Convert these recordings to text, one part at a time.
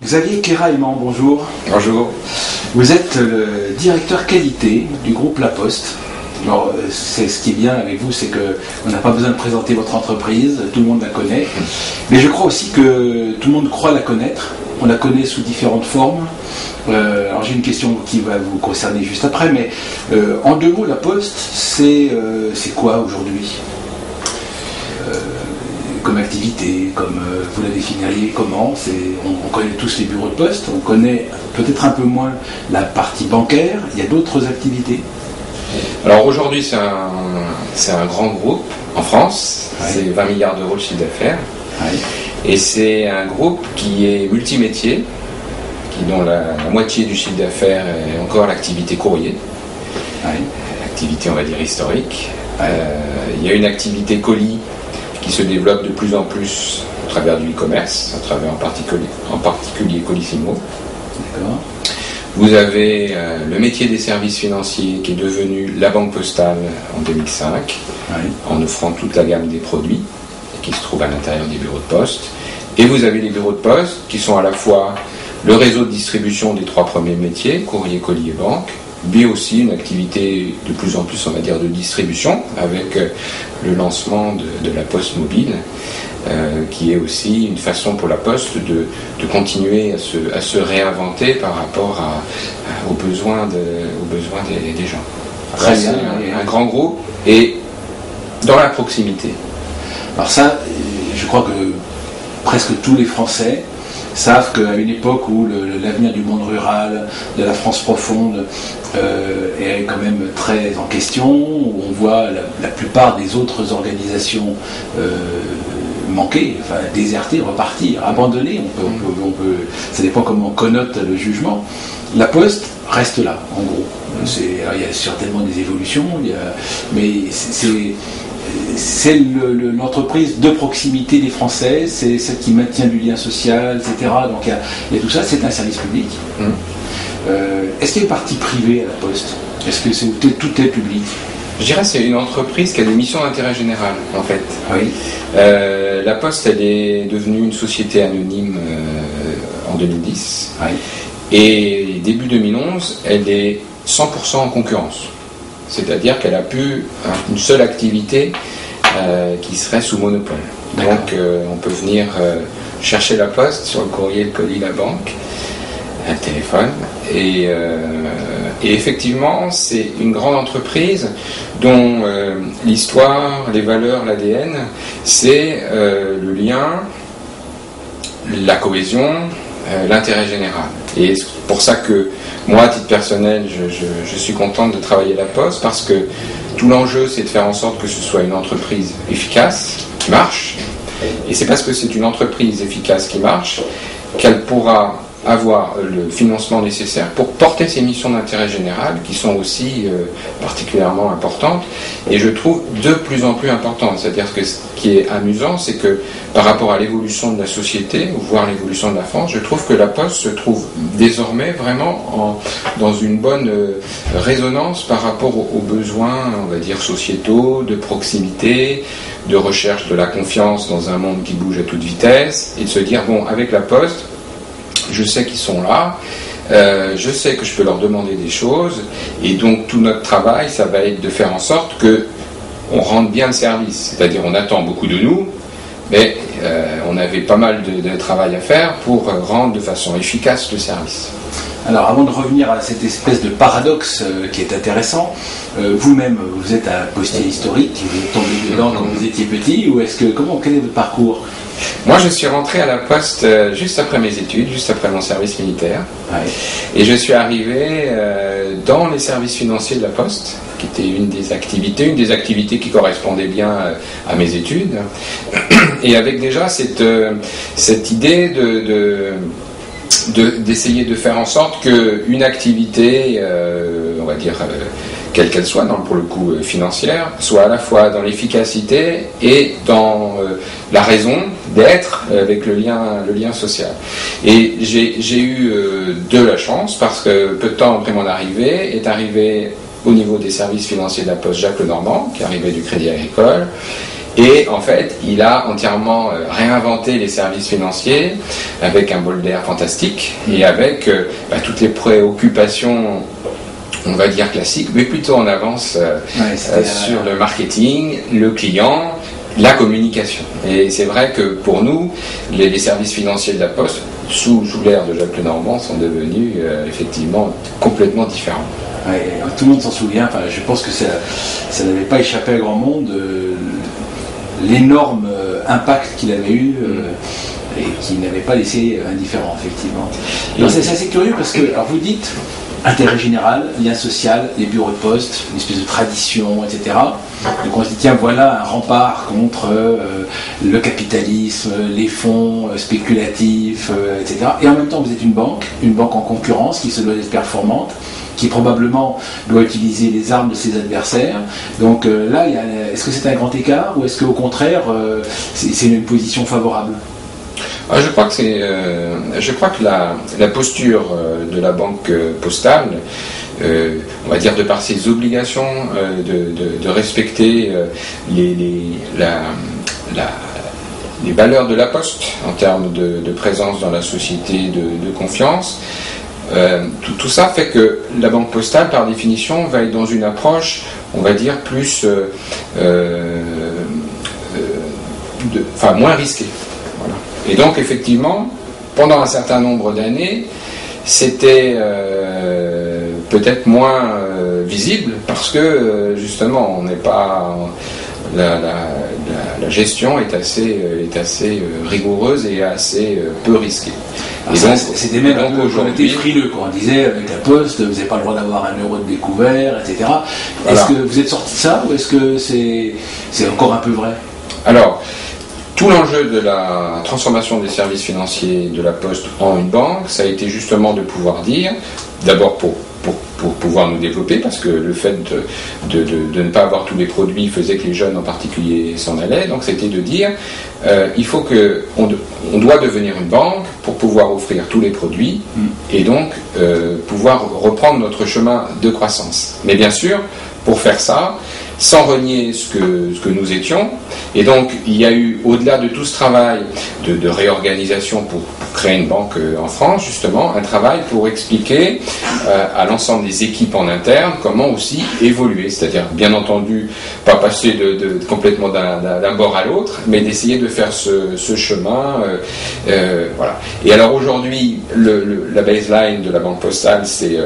Xavier Keraïman, bonjour. Bonjour. Vous êtes le directeur qualité du groupe La Poste. Alors, c'est ce qui est bien avec vous, c'est qu'on n'a pas besoin de présenter votre entreprise, tout le monde la connaît. Mais je crois aussi que tout le monde croit la connaître. On la connaît sous différentes formes. Alors j'ai une question qui va vous concerner juste après, mais en deux mots, La Poste, c'est quoi aujourd'hui comme activité, comme vous la définiriez comment? On connaît tous les bureaux de poste, on connaît peut-être un peu moins la partie bancaire, il y a d'autres activités. Alors aujourd'hui c'est un grand groupe en France, ouais. C'est 20 milliards d'euros de chiffre d'affaires, ouais. Et c'est un groupe qui est multimétier, dont la moitié du chiffre d'affaires est encore l'activité courrier, ouais. L'activité on va dire historique, ouais. Il y a une activité colis qui se développe de plus en plus à travers du e-commerce, à travers en particulier Colissimo. D'accord. Vous avez le métier des services financiers qui est devenu la Banque Postale en 2005, oui. En offrant toute la gamme des produits qui se trouvent à l'intérieur des bureaux de poste. Et vous avez les bureaux de poste qui sont à la fois le réseau de distribution des trois premiers métiers, courrier, colis et banque, mais aussi une activité de plus en plus, on va dire, de distribution, avec le lancement de la Poste mobile, qui est aussi une façon pour la Poste de continuer à se réinventer par rapport aux besoins des gens. Très bien. C'est un grand groupe et dans la proximité. Alors ça, je crois que presque tous les Français savent qu'à une époque où l'avenir du monde rural, de la France profonde, est quand même très en question, où on voit la plupart des autres organisations manquer, enfin déserter, repartir, abandonner, on peut, ça dépend comment on connote le jugement. La Poste reste là, en gros. Il y a certainement des évolutions, mais c'est l'entreprise de proximité des Français, c'est celle qui maintient du lien social, etc. Donc il y a tout ça, c'est un service public. Est-ce qu'il y a une partie privée à la Poste? Est-ce que tout est public? Je dirais que c'est une entreprise qui a des missions d'intérêt général, en fait. Oui. La Poste, elle est devenue une société anonyme en 2010. Oui. Et début 2011, elle est 100% en concurrence. C'est-à-dire qu'elle a plus une seule activité qui serait sous monopole. D'accord. Donc on peut venir chercher la Poste sur le courrier, le colis, la banque, un téléphone. Et effectivement, c'est une grande entreprise dont l'histoire, les valeurs, l'ADN, c'est le lien, la cohésion, l'intérêt général. Et c'est pour ça que moi, à titre personnel, je suis contente de travailler à la Poste parce que tout l'enjeu, c'est de faire en sorte que ce soit une entreprise efficace, qui marche. Et c'est parce que c'est une entreprise efficace qui marche qu'elle pourra avoir le financement nécessaire pour porter ses missions d'intérêt général qui sont aussi particulièrement importantes et je trouve de plus en plus importantes. C'est-à-dire que ce qui est amusant, c'est que par rapport à l'évolution de la société, voire l'évolution de la France, je trouve que la Poste se trouve désormais vraiment dans une bonne résonance par rapport aux besoins, on va dire, sociétaux, de proximité, de recherche de la confiance dans un monde qui bouge à toute vitesse et de se dire, bon, avec la Poste, je sais qu'ils sont là, je sais que je peux leur demander des choses, et donc tout notre travail, ça va être de faire en sorte qu'on rende bien le service. C'est-à-dire on attend beaucoup de nous, mais on avait pas mal de travail à faire pour rendre de façon efficace le service. Alors avant de revenir à cette espèce de paradoxe qui est intéressant, vous-même, vous êtes un postier historique, vous êtes tombé dedans quand vous étiez petit, ou quel est votre parcours? Moi, je suis rentré à la Poste juste après mes études, juste après mon service militaire. Ouais. Et je suis arrivé dans les services financiers de la Poste, qui était une des activités qui correspondait bien à mes études. Et avec déjà cette idée d'essayer de faire en sorte qu'une activité, on va dire, quelle qu'elle soit, pour le coup financière, soit à la fois dans l'efficacité et dans la raison d'être avec le lien social. Et j'ai eu de la chance parce que peu de temps après mon arrivée est arrivé au niveau des services financiers de la Poste Jacques Lenormand, qui arrivait du Crédit Agricole, Et en fait, il a entièrement réinventé les services financiers avec un bol d'air fantastique et avec toutes les préoccupations, on va dire classiques, mais plutôt en avance sur le marketing, le client, la communication. Et c'est vrai que pour nous, les services financiers de la Poste, sous l'ère de Jacques Lenormand, sont devenus effectivement complètement différents. Ouais, tout le monde s'en souvient, je pense que ça n'avait pas échappé à grand monde, l'énorme impact qu'il avait eu et qui n'avait pas laissé indifférent, effectivement. Alors, c'est assez curieux parce que, alors vous dites, intérêt général, lien social, les bureaux de poste, une espèce de tradition, etc. Donc on se dit, tiens, voilà un rempart contre le capitalisme, les fonds spéculatifs, etc. Et en même temps, vous êtes une banque en concurrence qui se doit d'être performante, qui probablement doit utiliser les armes de ses adversaires. Donc là, est-ce que c'est un grand écart ou est-ce qu'au contraire, c'est une position favorable ? Je crois que la posture de la Banque Postale, on va dire de par ses obligations de respecter les valeurs de la Poste en termes de présence dans la société, de confiance, tout ça fait que la Banque Postale, par définition, va être dans une approche, on va dire, plus moins risquée. Voilà. Et donc, effectivement, pendant un certain nombre d'années, c'était peut-être moins visible parce que, justement, on n'est pas... La gestion est assez rigoureuse et assez peu risquée. C'était même aujourd'hui frileux, quoi. On disait avec la Poste, vous n'avez pas le droit d'avoir un euro de découvert, etc. Voilà. Est-ce que vous êtes sorti de ça ou est-ce que c'est encore un peu vrai ? Alors, tout l'enjeu de la transformation des services financiers de la Poste en une banque, ça a été justement de pouvoir dire, d'abord pour pouvoir nous développer, parce que le fait de ne pas avoir tous les produits faisait que les jeunes en particulier s'en allaient, donc c'était de dire il faut on doit devenir une banque pour pouvoir offrir tous les produits et donc pouvoir reprendre notre chemin de croissance. Mais bien sûr, pour faire ça, sans renier ce que nous étions. Et donc, il y a eu, au-delà de tout ce travail de réorganisation pour créer une banque en France, justement, un travail pour expliquer à l'ensemble des équipes en interne comment aussi évoluer. C'est-à-dire, bien entendu, pas passer complètement d'un bord à l'autre, mais d'essayer de faire ce chemin. Voilà. Et alors, aujourd'hui, la baseline de la Banque Postale, c'est...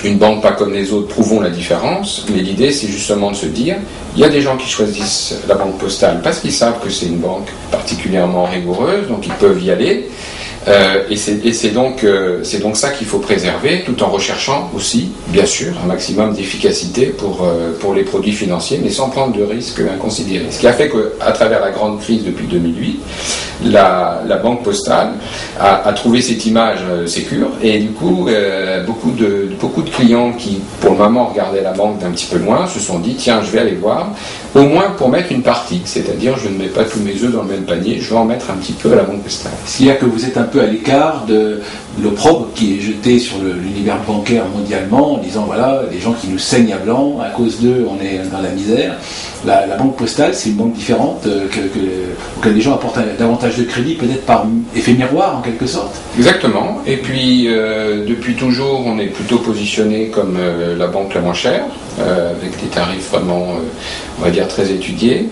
une banque pas comme les autres, prouvons la différence, mais l'idée c'est justement de se dire, il y a des gens qui choisissent la Banque Postale parce qu'ils savent que c'est une banque particulièrement rigoureuse, donc ils peuvent y aller, et c'est donc ça qu'il faut préserver, tout en recherchant aussi, bien sûr, un maximum d'efficacité pour les produits financiers, mais sans prendre de risques inconsidérés. Ce qui a fait qu'à travers la grande crise depuis 2008, la Banque Postale a trouvé cette image sécure, et du coup, beaucoup de clients qui, pour le moment, regardaient la banque d'un petit peu loin, se sont dit, tiens, je vais aller voir, au moins pour mettre une partie, c'est-à-dire, je ne mets pas tous mes œufs dans le même panier, je vais en mettre un petit peu à la Banque Postale. S'il y a que vous êtes un peu à l'écart de l'opprobre qui est jeté sur l'univers bancaire mondialement en disant voilà, les gens qui nous saignent à blanc, à cause d'eux on est dans la misère. La Banque Postale, c'est une banque différente auquel les gens apportent davantage de crédit, peut-être par effet miroir en quelque sorte. Exactement, et puis depuis toujours on est plutôt positionné comme la banque la moins chère, avec des tarifs vraiment, on va dire, très étudiés.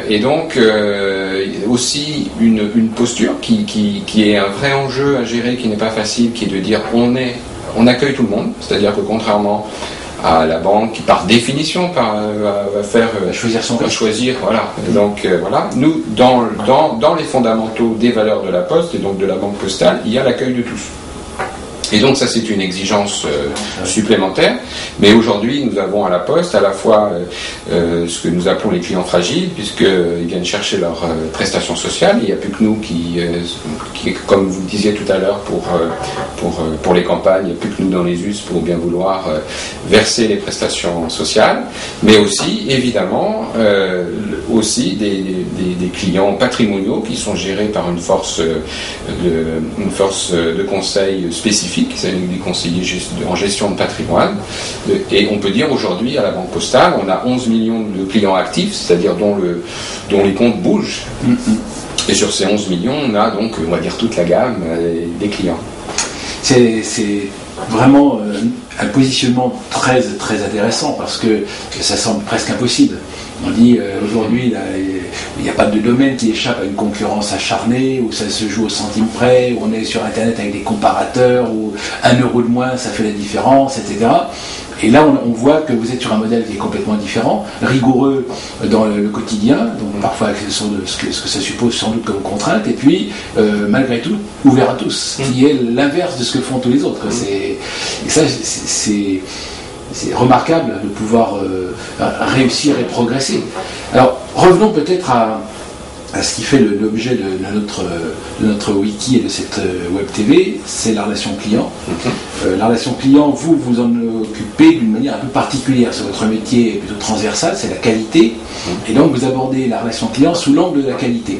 Et donc aussi une posture qui est un vrai enjeu à gérer, qui n'est pas facile, qui est de dire on accueille tout le monde, c'est-à-dire que contrairement à la banque qui par définition va choisir, voilà. Donc voilà, nous dans les fondamentaux des valeurs de la Poste et donc de la Banque Postale, il y a l'accueil de tous. Et donc ça c'est une exigence supplémentaire, mais aujourd'hui nous avons à la Poste à la fois ce que nous appelons les clients fragiles, puisqu'ils viennent chercher leurs prestations sociales, il n'y a plus que nous qui comme vous le disiez tout à l'heure pour les campagnes, il n'y a plus que nous dans les us pour bien vouloir verser les prestations sociales, mais aussi évidemment aussi des clients patrimoniaux qui sont gérés par une force de conseil spécifique, spécifique, c'est des conseillers en gestion de patrimoine. Et on peut dire aujourd'hui à la Banque Postale, on a 11 millions de clients actifs, c'est-à-dire dont les comptes bougent. Et sur ces 11 millions, on a donc, on va dire, toute la gamme des clients. C'est vraiment un positionnement très, très intéressant parce que ça semble presque impossible. On dit aujourd'hui, il n'y a pas de domaine qui échappe à une concurrence acharnée, où ça se joue au centime près, où on est sur Internet avec des comparateurs, où 1 euro de moins, ça fait la différence, etc. Et là, on voit que vous êtes sur un modèle qui est complètement différent, rigoureux dans le quotidien, donc parfois avec ce que ça suppose sans doute comme contrainte, et puis, malgré tout, ouvert à tous, qui est l'inverse de ce que font tous les autres. C'est remarquable de pouvoir réussir et progresser. Alors, revenons peut-être à ce qui fait l'objet de notre wiki et de cette web TV, c'est la relation client. La relation client, vous en occupez d'une manière un peu particulière. Votre métier est plutôt transversal, c'est la qualité. Et donc, vous abordez la relation client sous l'angle de la qualité.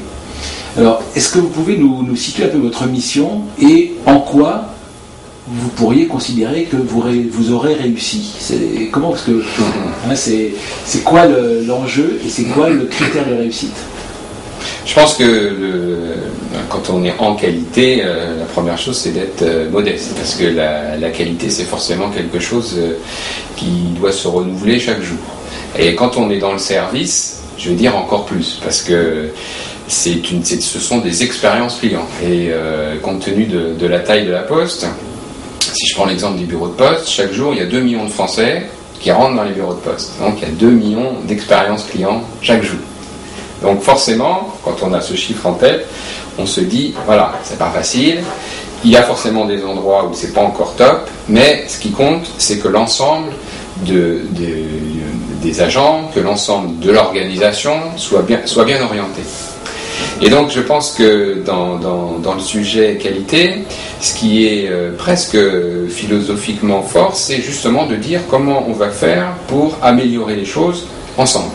Alors, est-ce que vous pouvez nous situer un peu votre mission et en quoi vous pourriez considérer que vous aurez réussi? Comment, parce que c'est quoi l'enjeu et c'est quoi le critère de réussite? Je pense que quand on est en qualité, la première chose c'est d'être modeste, parce que la qualité c'est forcément quelque chose qui doit se renouveler chaque jour. Et quand on est dans le service, je veux dire encore plus, parce que ce sont des expériences clients. Et compte tenu de la taille de la Poste, si je prends l'exemple des bureaux de poste, chaque jour, il y a 2 millions de Français qui rentrent dans les bureaux de poste. Donc, il y a 2 millions d'expériences clients chaque jour. Donc, forcément, quand on a ce chiffre en tête, on se dit, voilà, c'est pas facile. Il y a forcément des endroits où c'est pas encore top, mais ce qui compte, c'est que l'ensemble des agents, que l'ensemble de l'organisation soit bien orienté. Et donc je pense que dans le sujet qualité, ce qui est presque philosophiquement fort, c'est justement de dire comment on va faire pour améliorer les choses ensemble.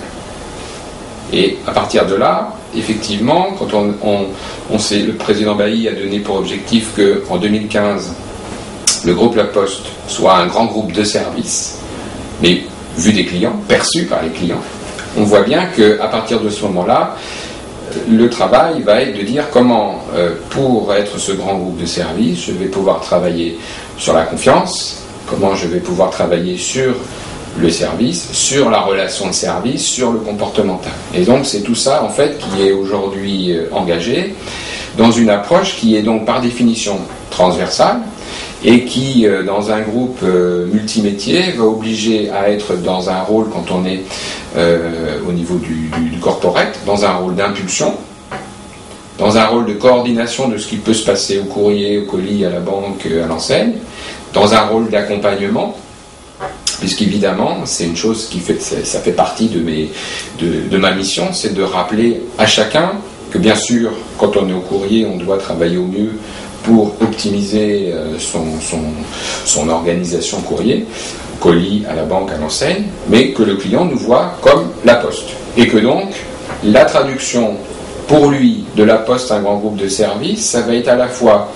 Et à partir de là, effectivement, quand on sait, le président Bailly a donné pour objectif qu'en 2015, le groupe La Poste soit un grand groupe de services, mais vu des clients, perçu par les clients, on voit bien qu'à partir de ce moment-là, le travail va être de dire comment, pour être ce grand groupe de services, je vais pouvoir travailler sur la confiance, comment je vais pouvoir travailler sur le service, sur la relation de service, sur le comportemental. Et donc c'est tout ça en fait qui est aujourd'hui engagé dans une approche qui est donc par définition transversale et qui, dans un groupe multimétier, va obliger à être dans un rôle, quand on est au niveau du corporate, dans un rôle d'impulsion, dans un rôle de coordination de ce qui peut se passer au courrier, au colis, à la banque, à l'enseigne, dans un rôle d'accompagnement, puisqu'évidemment, c'est une chose ça fait partie de ma mission, c'est de rappeler à chacun que bien sûr, quand on est au courrier, on doit travailler au mieux pour optimiser son organisation courrier, colis, à la banque, à l'enseigne, mais que le client nous voit comme la Poste. Et que donc, la traduction pour lui de la Poste, un grand groupe de services, ça va être à la fois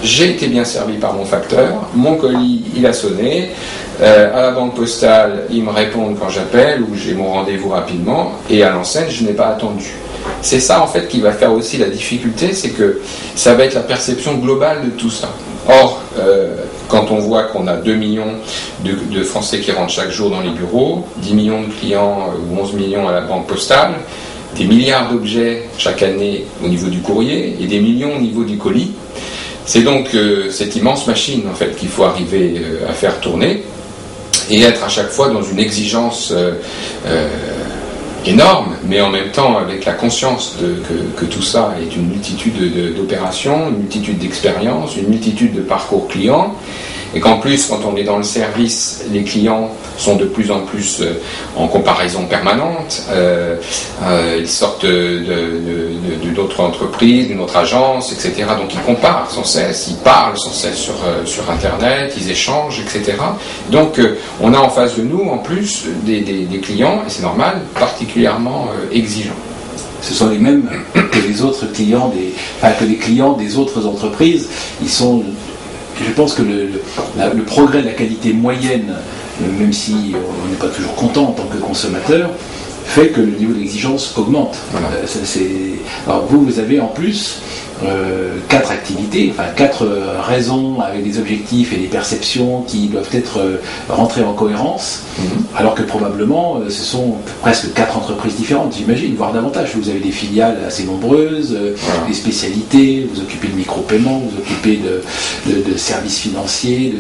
j'ai été bien servi par mon facteur, mon colis il a sonné, à la banque postale ils me répondent quand j'appelle ou j'ai mon rendez-vous rapidement, et à l'enseigne je n'ai pas attendu. C'est ça en fait qui va faire aussi la difficulté, c'est que ça va être la perception globale de tout ça. Or, quand on voit qu'on a 2 millions de Français qui rentrent chaque jour dans les bureaux, 10 millions de clients ou 11 millions à la banque postale, des milliards d'objets chaque année au niveau du courrier et des millions au niveau du colis, c'est donc cette immense machine en fait qu'il faut arriver à faire tourner et être à chaque fois dans une exigence énorme, mais en même temps avec la conscience que tout ça est une multitude d'opérations, une multitude d'expériences, une multitude de parcours clients, et qu'en plus, quand on est dans le service, les clients sont de plus en plus en comparaison permanente, ils sortent d'autres entreprises, d'une autre agence, etc. Donc ils comparent sans cesse, ils parlent sans cesse sur Internet, ils échangent, etc. Donc on a en face de nous, en plus, des clients, et c'est normal, particulièrement exigeants. Ce sont les mêmes que les autres clients, que les clients des autres entreprises. Ils sont je pense que le progrès de la qualité moyenne, même si on n'est pas toujours content en tant que consommateur, fait que le niveau d'exigence augmente. Voilà. Alors vous avez en plus 4 activités, enfin 4 raisons avec des objectifs et des perceptions qui doivent être rentrées en cohérence, alors que probablement ce sont presque 4 entreprises différentes, j'imagine, voire davantage. Vous avez des filiales assez nombreuses, des spécialités, vous occupez de micro-paiements, vous occupez de services financiers,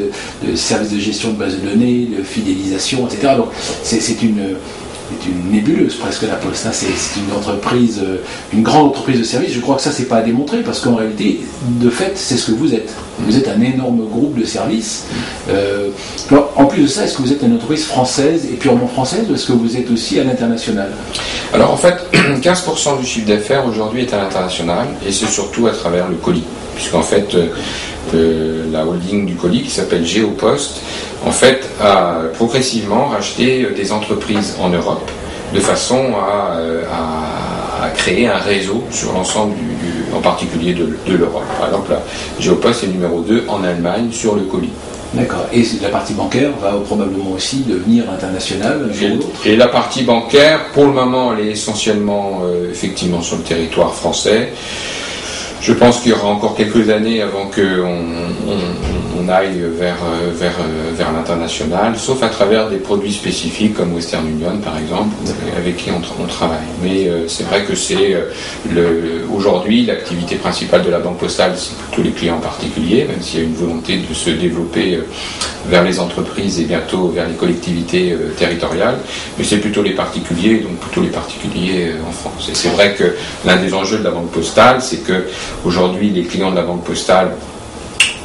de services de gestion de bases de données, de fidélisation, etc. Donc c'est une nébuleuse presque la Poste. C'est une entreprise, une grande entreprise de services. Je crois que ça, c'est pas à démontrer parce qu'en réalité, de fait, c'est ce que vous êtes. Vous êtes un énorme groupe de services. Alors, en plus de ça, est-ce que vous êtes une entreprise française et purement française ou est-ce que vous êtes aussi à l'international? Alors en fait, 15% du chiffre d'affaires aujourd'hui est à l'international et c'est surtout à travers le colis. Puisqu'en fait, la holding du colis qui s'appelle Géopost, en fait, a progressivement racheté des entreprises en Europe de façon à créer un réseau sur l'ensemble en particulier de l'Europe. Par exemple, la Géopost est numéro 2 en Allemagne sur le colis. D'accord. Et la partie bancaire va probablement aussi devenir internationale un jour ou l'autre. Et la partie bancaire, pour le moment, elle est essentiellement effectivement sur le territoire français. Je pense qu'il y aura encore quelques années avant qu'on aille vers l'international, sauf à travers des produits spécifiques comme Western Union par exemple, avec qui on travaille. Mais c'est vrai que c'est aujourd'hui l'activité principale de la Banque Postale, c'est plutôt les clients particuliers, même s'il y a une volonté de se développer vers les entreprises et bientôt vers les collectivités territoriales, mais c'est plutôt les particuliers, donc plutôt les particuliers en France. Et c'est vrai que l'un des enjeux de la Banque Postale, c'est que aujourd'hui, les clients de la Banque Postale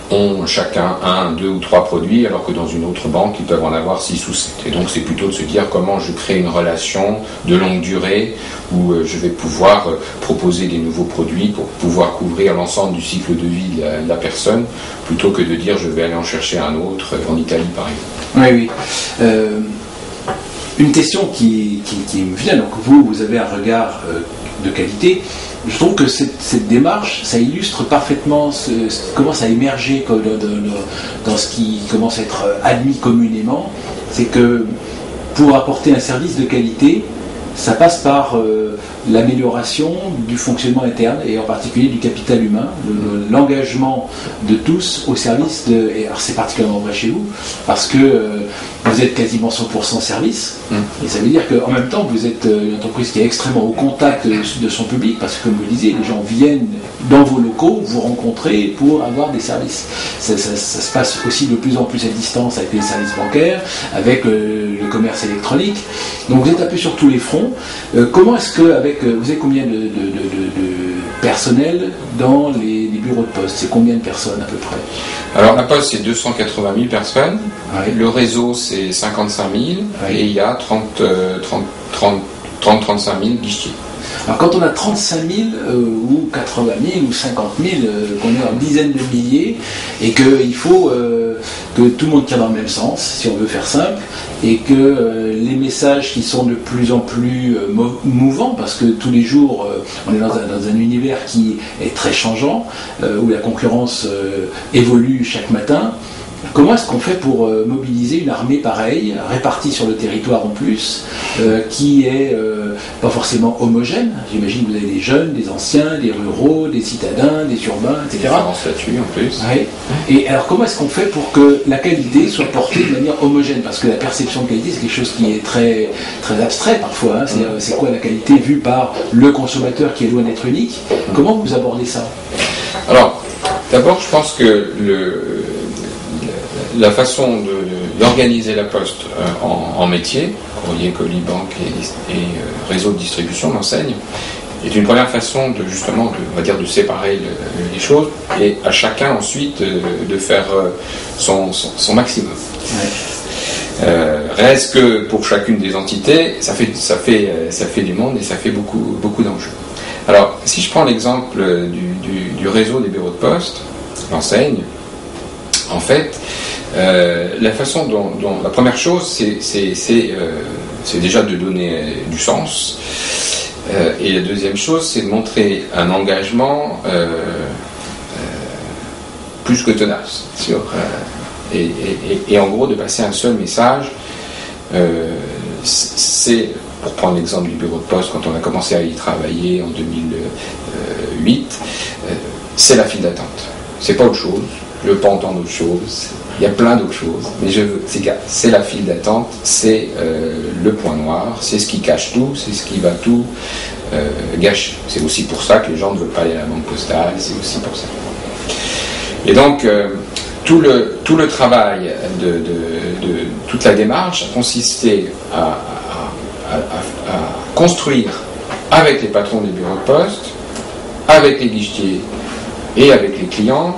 ont chacun 1, 2 ou 3 produits, alors que dans une autre banque, ils peuvent en avoir 6 ou 7. Et donc, c'est plutôt de se dire comment je crée une relation de longue durée où je vais pouvoir proposer des nouveaux produits pour pouvoir couvrir l'ensemble du cycle de vie de la personne, plutôt que de dire je vais aller en chercher un autre en Italie, par exemple. Oui. Une question qui me vient, donc vous avez un regard de qualité. Je trouve que cette démarche, ça illustre parfaitement ce qui commence à émerger dans ce qui commence à être admis communément. C'est que pour apporter un service de qualité, ça passe par l'amélioration du fonctionnement interne et en particulier du capital humain, l'engagement de tous au service de... Et alors c'est particulièrement vrai chez vous, parce que vous êtes quasiment 100% service, et ça veut dire qu'en même temps vous êtes une entreprise qui est extrêmement au contact de son public, parce que comme vous le disiez, les gens viennent dans vos locaux vous rencontrer pour avoir des services. Ça se passe aussi de plus en plus à distance avec les services bancaires, avec le commerce électronique, donc vous êtes un peu sur tous les fronts. Comment est-ce que, vous avez combien de personnel dans les bureaux de poste? C'est combien de personnes à peu près? Alors la Poste c'est 280 000 personnes, ouais. Le réseau c'est 55 000 ouais. Et il y a 30-35 000 guichetiers. Alors quand on a 35 000 ou 80 000 ou 50 000, qu'on est en dizaines de milliers, et qu'il faut que tout le monde tire dans le même sens, si on veut faire simple, et que les messages qui sont de plus en plus mouvants, parce que tous les jours on est dans un univers qui est très changeant, où la concurrence évolue chaque matin. Comment est-ce qu'on fait pour mobiliser une armée pareille, répartie sur le territoire en plus, qui est pas forcément homogène? J'imagine que vous avez des jeunes, des anciens, des ruraux, des citadins, des urbains, etc. Différents statuts en plus. Ouais. Et alors comment est-ce qu'on fait pour que la qualité soit portée de manière homogène? Parce que la perception de qualité, c'est quelque chose qui est très, très abstrait parfois. Hein. C'est quoi la qualité vue par le consommateur qui est loin d'être unique? Comment vous abordez ça? Alors, d'abord, je pense que la façon d'organiser la Poste en métier, courrier, colis, banque et réseau de distribution, d'enseigne, est une première façon de séparer les choses et à chacun ensuite de faire son maximum. Ouais. Reste que pour chacune des entités, ça fait du monde et ça fait beaucoup d'enjeux. Alors, si je prends l'exemple du réseau des bureaux de poste, l'enseigne, en fait, la façon dont la première chose, c'est déjà de donner du sens, et la deuxième chose, c'est de montrer un engagement plus que tenace et en gros de passer un seul message. C'est, pour prendre l'exemple du bureau de poste, quand on a commencé à y travailler en 2008, c'est la file d'attente. C'est pas autre chose. Je veux pas entendre autre chose. Il y a plein d'autres choses, mais c'est la file d'attente, c'est le point noir, c'est ce qui cache tout, c'est ce qui va tout gâcher. C'est aussi pour ça que les gens ne veulent pas aller à la banque postale, c'est aussi pour ça. Et donc, tout le travail de toute la démarche a consisté à construire avec les patrons des bureaux de poste, avec les guichetiers et avec les clients,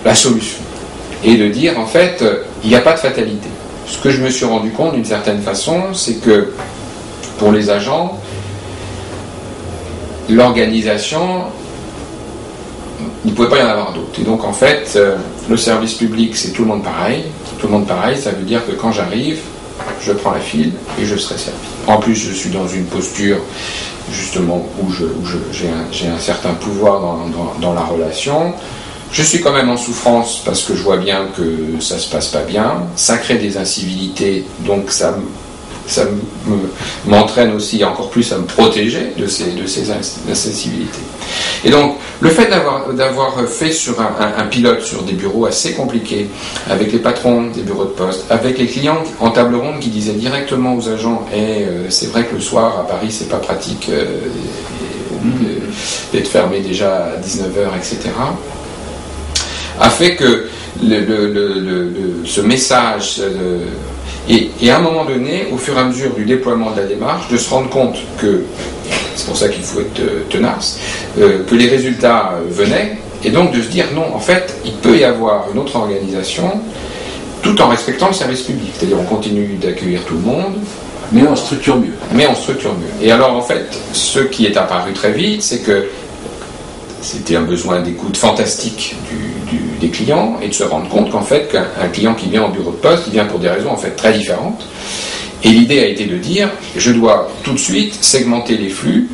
la solution. Et de dire, en fait, il n'y a pas de fatalité. Ce que je me suis rendu compte d'une certaine façon, c'est que pour les agents, l'organisation, il ne pouvait pas y en avoir d'autres. Et donc, en fait, le service public, c'est tout le monde pareil. Tout le monde pareil, ça veut dire que quand j'arrive, je prends la file et je serai servi. En plus, je suis dans une posture, justement, où j'ai un certain pouvoir dans la relation. Je suis quand même en souffrance parce que je vois bien que ça se passe pas bien. Ça crée des incivilités, donc ça m'entraîne aussi encore plus à me protéger de ces incivilités. Et donc, le fait d'avoir fait sur un pilote sur des bureaux assez compliqués, avec les patrons des bureaux de poste, avec les clients en table ronde qui disaient directement aux agents, c'est vrai que le soir à Paris c'est pas pratique d'être fermé déjà à 19h, etc., a fait que ce message et à un moment donné, au fur et à mesure du déploiement de la démarche, de se rendre compte que, c'est pour ça qu'il faut être tenace, que les résultats venaient, et donc de se dire non, en fait, il peut y avoir une autre organisation tout en respectant le service public. C'est-à-dire on continue d'accueillir tout le monde, mais on structure mieux. Et alors en fait, ce qui est apparu très vite, c'est que c'était un besoin d'écoute fantastique des clients et de se rendre compte qu'en fait, qu'un client qui vient au bureau de poste, il vient pour des raisons en fait très différentes. Et l'idée a été de dire, je dois tout de suite segmenter les flux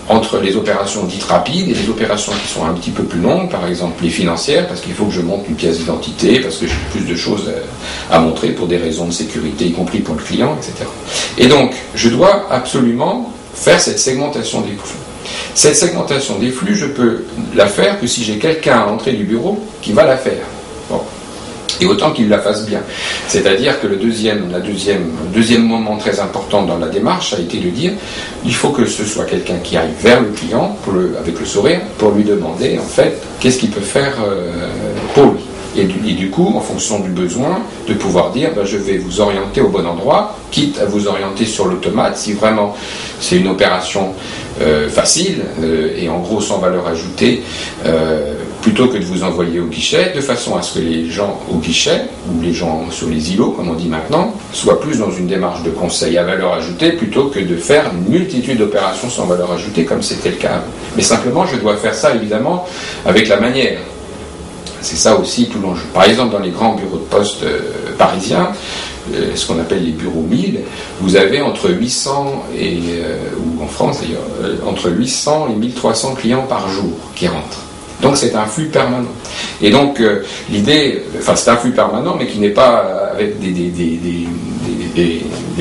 entre les opérations dites rapides et les opérations qui sont un petit peu plus longues, par exemple les financières, parce qu'il faut que je monte une pièce d'identité, parce que j'ai plus de choses à montrer pour des raisons de sécurité, y compris pour le client, etc. Et donc, je dois absolument faire cette segmentation des flux. Cette segmentation des flux, je peux la faire que si j'ai quelqu'un à l'entrée du bureau qui va la faire. Bon. Et autant qu'il la fasse bien. C'est-à-dire que le deuxième moment très important dans la démarche a été de dire il faut que ce soit quelqu'un qui aille vers le client avec le sourire pour lui demander en fait qu'est-ce qu'il peut faire pour lui. Et du coup, en fonction du besoin, de pouvoir dire je vais vous orienter au bon endroit, quitte à vous orienter sur l'automate, si vraiment c'est une opération facile et en gros sans valeur ajoutée, plutôt que de vous envoyer au guichet, de façon à ce que les gens au guichet, ou les gens sur les îlots, comme on dit maintenant, soient plus dans une démarche de conseil à valeur ajoutée, plutôt que de faire une multitude d'opérations sans valeur ajoutée, comme c'était le cas. Mais simplement, je dois faire ça, évidemment, avec la manière. C'est ça aussi tout l'enjeu. Par exemple, dans les grands bureaux de poste parisiens, ce qu'on appelle les bureaux 1000, vous avez entre 800 ou en France d'ailleurs, entre 800 et 1300 clients par jour qui rentrent. Donc c'est un flux permanent. Et donc l'idée, c'est un flux permanent, mais qui n'est pas avec des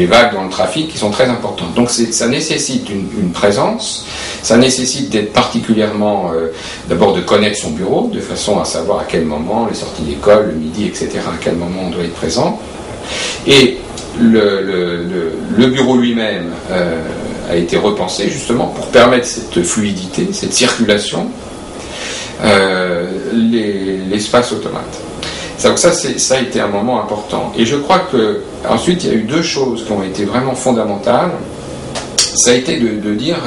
vagues dans le trafic qui sont très importantes. Donc ça nécessite une présence, ça nécessite d'être particulièrement, d'abord de connaître son bureau, de façon à savoir à quel moment, les sorties d'école, le midi, etc., à quel moment on doit être présent. Et le bureau lui-même a été repensé justement pour permettre cette fluidité, cette circulation, l'espace automate. Donc ça a été un moment important. Et je crois que ensuite il y a eu deux choses qui ont été vraiment fondamentales. Ça a été de dire,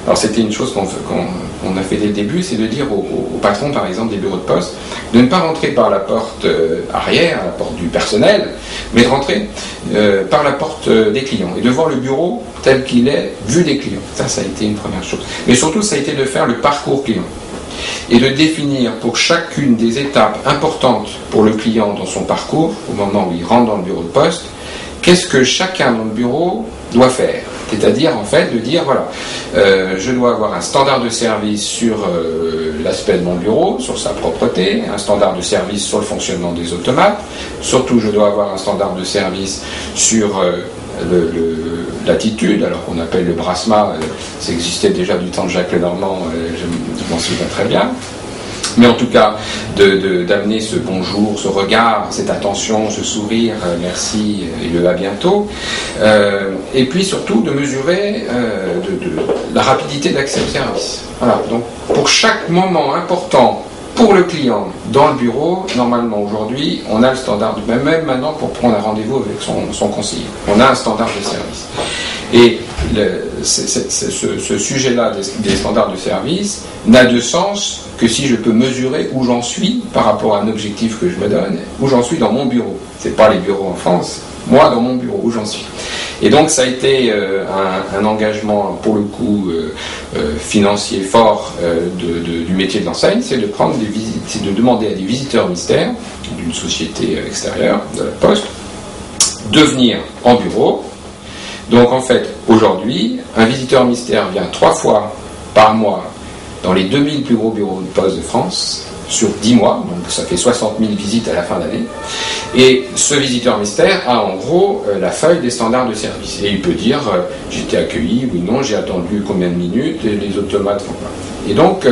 alors c'était une chose qu'on a fait dès le début, c'est de dire aux patrons par exemple des bureaux de poste, de ne pas rentrer par la porte arrière, la porte du personnel, mais de rentrer par la porte des clients et de voir le bureau tel qu'il est vu des clients. Ça a été une première chose. Mais surtout ça a été de faire le parcours client et de définir pour chacune des étapes importantes pour le client dans son parcours, au moment où il rentre dans le bureau de poste, qu'est-ce que chacun dans le bureau doit faire C'est-à-dire, en fait, de dire, voilà, je dois avoir un standard de service sur l'aspect de mon bureau, sur sa propreté, un standard de service sur le fonctionnement des automates. Surtout, je dois avoir un standard de service sur l'attitude, alors qu'on appelle le BRASMA, ça existait déjà du temps de Jacques Lenormand, je m'en souviens très bien. Mais en tout cas, d'amener ce bonjour, ce regard, cette attention, ce sourire, merci et le à bientôt. Et puis surtout de mesurer la rapidité d'accès au service. Voilà. Donc pour chaque moment important pour le client dans le bureau, normalement aujourd'hui, on a le standard, même maintenant pour prendre un rendez-vous avec son conseiller, on a un standard de service. Et ce sujet-là des standards de service n'a de sens que si je peux mesurer où j'en suis par rapport à un objectif que je me donne, où j'en suis dans mon bureau. C'est pas les bureaux en France, moi dans mon bureau, où j'en suis. Et donc ça a été un engagement pour le coup financier fort du métier de l'enseigne, c'est de prendre des visites, c'est de demander à des visiteurs mystères d'une société extérieure, de la Poste, de venir en bureau. Donc en fait, aujourd'hui, un visiteur mystère vient 3 fois par mois dans les 2000 plus gros bureaux de poste de France, sur 10 mois, donc ça fait 60 000 visites à la fin d'année. Et ce visiteur mystère a en gros la feuille des standards de service. Et il peut dire, j'étais accueilli, oui, non, j'ai attendu combien de minutes, et les automates font pas. Et donc,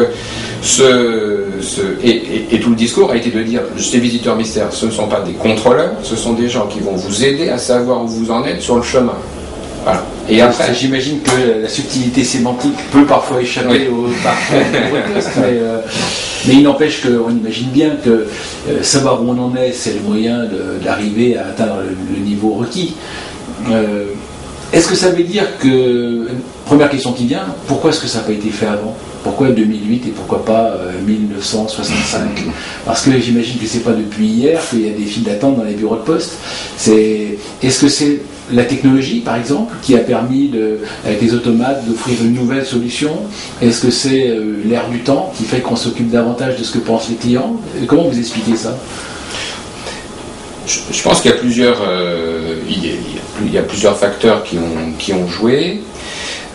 et tout le discours a été de dire, ces visiteurs mystères, ce ne sont pas des contrôleurs, ce sont des gens qui vont vous aider à savoir où vous en êtes sur le chemin. Voilà. Et après, j'imagine que la subtilité sémantique peut parfois échapper au mais il n'empêche qu'on imagine bien que savoir où on en est, c'est le moyen d'arriver à atteindre le niveau requis. Est-ce que ça veut dire que, première question qui vient, pourquoi est-ce que ça n'a pas été fait avant ? Pourquoi 2008 et pourquoi pas 1965 ? Parce que j'imagine que c'est pas depuis hier qu'il y a des files d'attente dans les bureaux de poste. Est-ce que c'est la technologie, par exemple, qui a permis, avec les automates, d'offrir une nouvelle solution ? Est-ce que c'est l'ère du temps qui fait qu'on s'occupe davantage de ce que pensent les clients ? Comment vous expliquez ça ? Je pense qu'il y a plusieurs facteurs qui ont joué.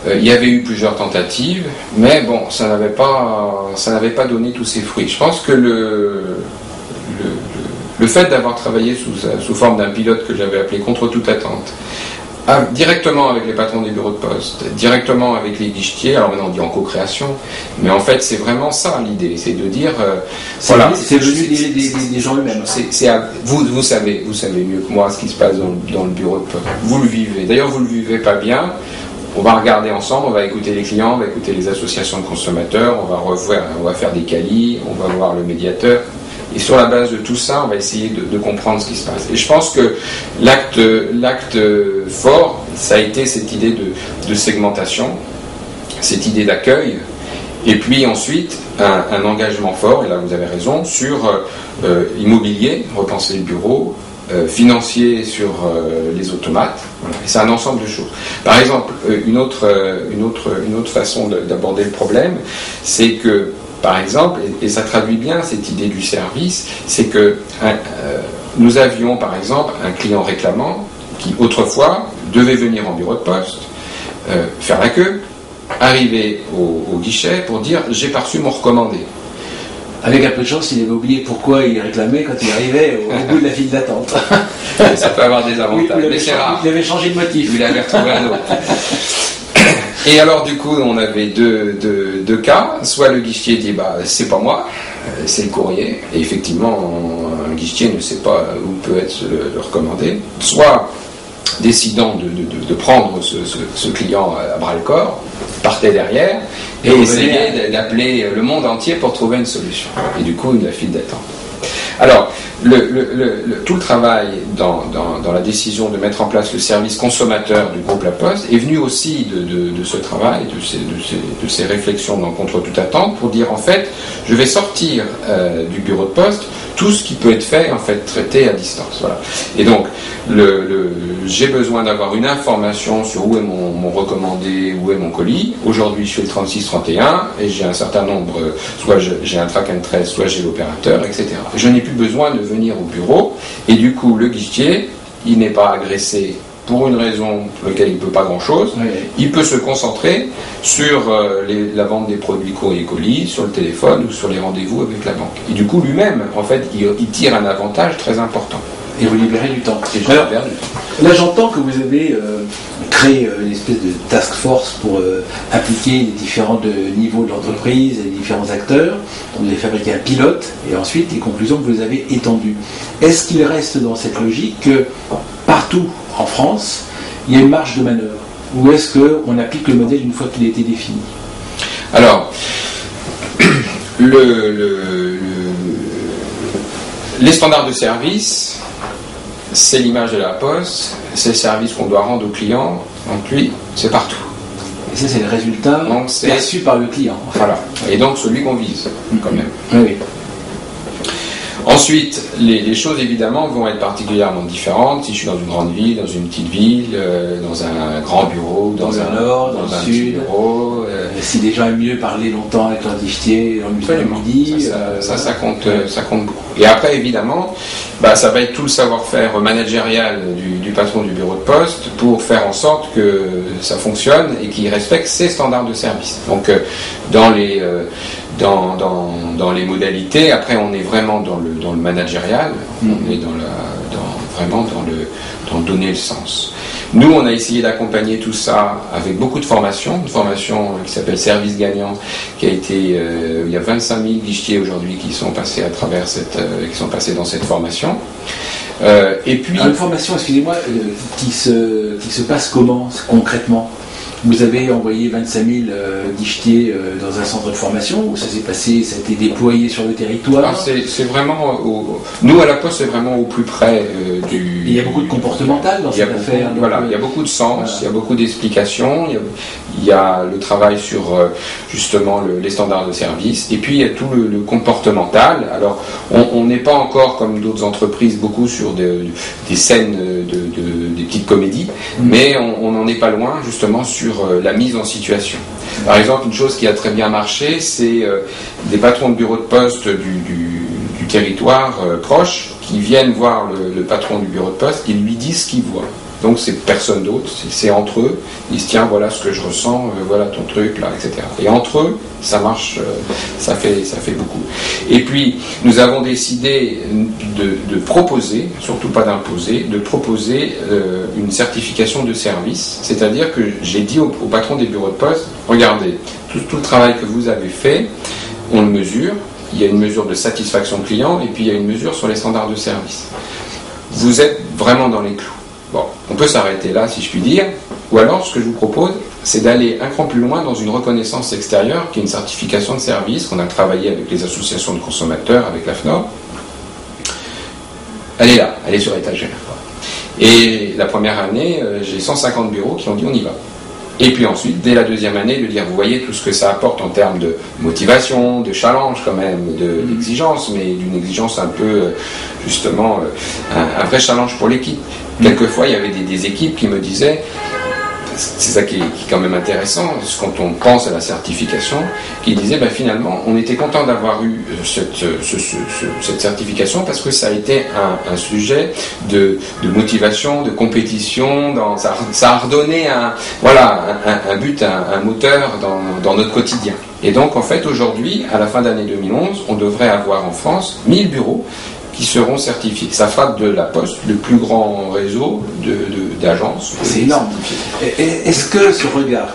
Il y avait eu plusieurs tentatives, mais bon, ça n'avait pas donné tous ses fruits. Je pense que le fait d'avoir travaillé sous forme d'un pilote que j'avais appelé Contre toute attente, directement avec les patrons des bureaux de poste, directement avec les guichetiers, alors maintenant on dit en co-création, mais en fait c'est vraiment ça l'idée, c'est de dire c'est venu des gens eux-mêmes. Vous savez mieux que moi ce qui se passe dans le bureau de poste. Vous le vivez. D'ailleurs vous le vivez pas bien. On va regarder ensemble, on va écouter les clients, on va écouter les associations de consommateurs, on va faire des qualis, on va voir le médiateur. Et sur la base de tout ça, on va essayer de comprendre ce qui se passe. Et je pense que l'acte fort, ça a été cette idée de segmentation, cette idée d'accueil, et puis ensuite un engagement fort, et là vous avez raison, sur immobilier, repenser le bureau, financier sur les automates. Voilà. Et c'est un ensemble de choses. Par exemple, une autre façon d'aborder le problème, c'est que, par exemple, et ça traduit bien cette idée du service, c'est que nous avions, par exemple, un client réclamant qui, autrefois, devait venir en bureau de poste, faire la queue, arriver au guichet pour dire « j'ai pas reçu mon recommandé ». Avec un peu de chance, il avait oublié pourquoi il réclamait quand il arrivait au bout de la file d'attente. Ça peut avoir des avantages, mais c'est rare. Il avait changé de motif. Il avait retrouvé un autre. Et alors du coup, on avait deux cas. Soit le guichetier dit c'est pas moi, c'est le courrier. Et effectivement, un guichetier ne sait pas où peut être le recommandé. Soit décidant de prendre ce client à bras le corps, partait derrière et essayait d'appeler le monde entier pour trouver une solution. Et du coup, la file d'attente. Alors, tout le travail dans la décision de mettre en place le service consommateur du groupe La Poste est venu aussi de ce travail, de ces réflexions dans Contre toute attente, pour dire en fait, je vais sortir du bureau de poste tout ce qui peut être fait, en fait, traité à distance. Voilà. Et donc, j'ai besoin d'avoir une information sur où est mon recommandé, où est mon colis. Aujourd'hui, je fais le 3631 et j'ai un certain nombre, soit j'ai un track and trace, soit j'ai l'opérateur, etc. Je n'ai plus besoin de venir au bureau et du coup, le guichetier, il n'est pas agressé pour une raison pour laquelle il ne peut pas grand-chose, il peut se concentrer sur la vente des produits courrier colis, sur le téléphone ou sur les rendez-vous avec la banque. Et du coup, lui-même, en fait, il tire un avantage très important. Et vous libérez du temps. Alors, là, j'entends que vous avez créé une espèce de task force pour appliquer les différents niveaux de l'entreprise et les différents acteurs. Vous avez fabriqué un pilote et ensuite les conclusions que vous avez étendues. Est-ce qu'il reste dans cette logique que partout en France, il y a une marge de manœuvre? Ou est-ce qu'on applique le modèle une fois qu'il a été défini? Alors, les standards de service, c'est l'image de la Poste, c'est le service qu'on doit rendre au client, donc lui, c'est partout. Et ça, c'est le résultat perçu par le client. Voilà, et donc celui qu'on vise, quand même. Oui. Ensuite, les choses évidemment vont être particulièrement différentes si je suis dans une grande ville, dans une petite ville, dans un grand bureau, dans un nord, dans un sud, petit bureau. Si les gens aiment mieux parler longtemps avec leur guichetier, midi, ça compte beaucoup. Et après évidemment, ça va être tout le savoir-faire managérial du patron du bureau de poste pour faire en sorte que ça fonctionne et qu'il respecte ses standards de service. Donc dans les modalités, après on est vraiment dans le managérial, on est vraiment dans donner le sens. Nous, on a essayé d'accompagner tout ça avec beaucoup de formations, une formation qui s'appelle Service Gagnant, qui a été, il y a 25 000 guichetiers aujourd'hui qui sont passés à travers qui sont passés dans cette formation. Et puis une formation, excusez-moi, qui se passe comment concrètement? Vous avez envoyé 25 000 guichetiers dans un centre de formation où ça s'est passé, ça a été déployé sur le territoire? C'est vraiment, nous à la Poste, c'est vraiment au plus près du... Il y a beaucoup de comportemental dans cette affaire. Il y a beaucoup de sens, il y a beaucoup d'explications, il y a le travail sur justement les standards de service, et puis il y a tout le comportemental. Alors, on n'est pas encore, comme d'autres entreprises, beaucoup sur des scènes, des petites comédies, mais on n'en est pas loin justement sur la mise en situation. Par exemple, une chose qui a très bien marché, c'est des patrons de bureau de poste du territoire proche qui viennent voir le patron du bureau de poste, qui lui disent ce qu'ils voient. Donc c'est personne d'autre, c'est entre eux. Ils se tiennent, voilà ce que je ressens, voilà ton truc là, etc. Et entre eux, ça marche, ça fait beaucoup. Et puis nous avons décidé de proposer, surtout pas d'imposer, de proposer une certification de service. C'est-à-dire que j'ai dit au patron des bureaux de poste, regardez, tout le travail que vous avez fait, on le mesure. Il y a une mesure de satisfaction client et puis il y a une mesure sur les standards de service. Vous êtes vraiment dans les clous. Bon, on peut s'arrêter là si je puis dire, ou alors ce que je vous propose, c'est d'aller un cran plus loin dans une reconnaissance extérieure qui est une certification de service qu'on a travaillé avec les associations de consommateurs, avec la FNOR. Elle est là, elle est sur étagère. Et la première année, j'ai 150 bureaux qui ont dit on y va. Et puis ensuite, dès la deuxième année, de dire, vous voyez tout ce que ça apporte en termes de motivation, de challenge quand même, d'exigence, mais d'une exigence un peu, justement, un vrai challenge pour l'équipe. Quelquefois, il y avait des équipes qui me disaient, c'est ça qui est quand même intéressant, quand on pense à la certification, qui disaient, finalement, on était content d'avoir eu cette certification parce que ça a été un sujet de motivation, de compétition, ça a redonné un but, un moteur dans notre quotidien. Et donc, en fait, aujourd'hui, à la fin d'année 2011, on devrait avoir en France 1000 bureaux qui seront certifiés. Ça fera de la Poste le plus grand réseau d'agences. C'est énorme. Est-ce que ce regard,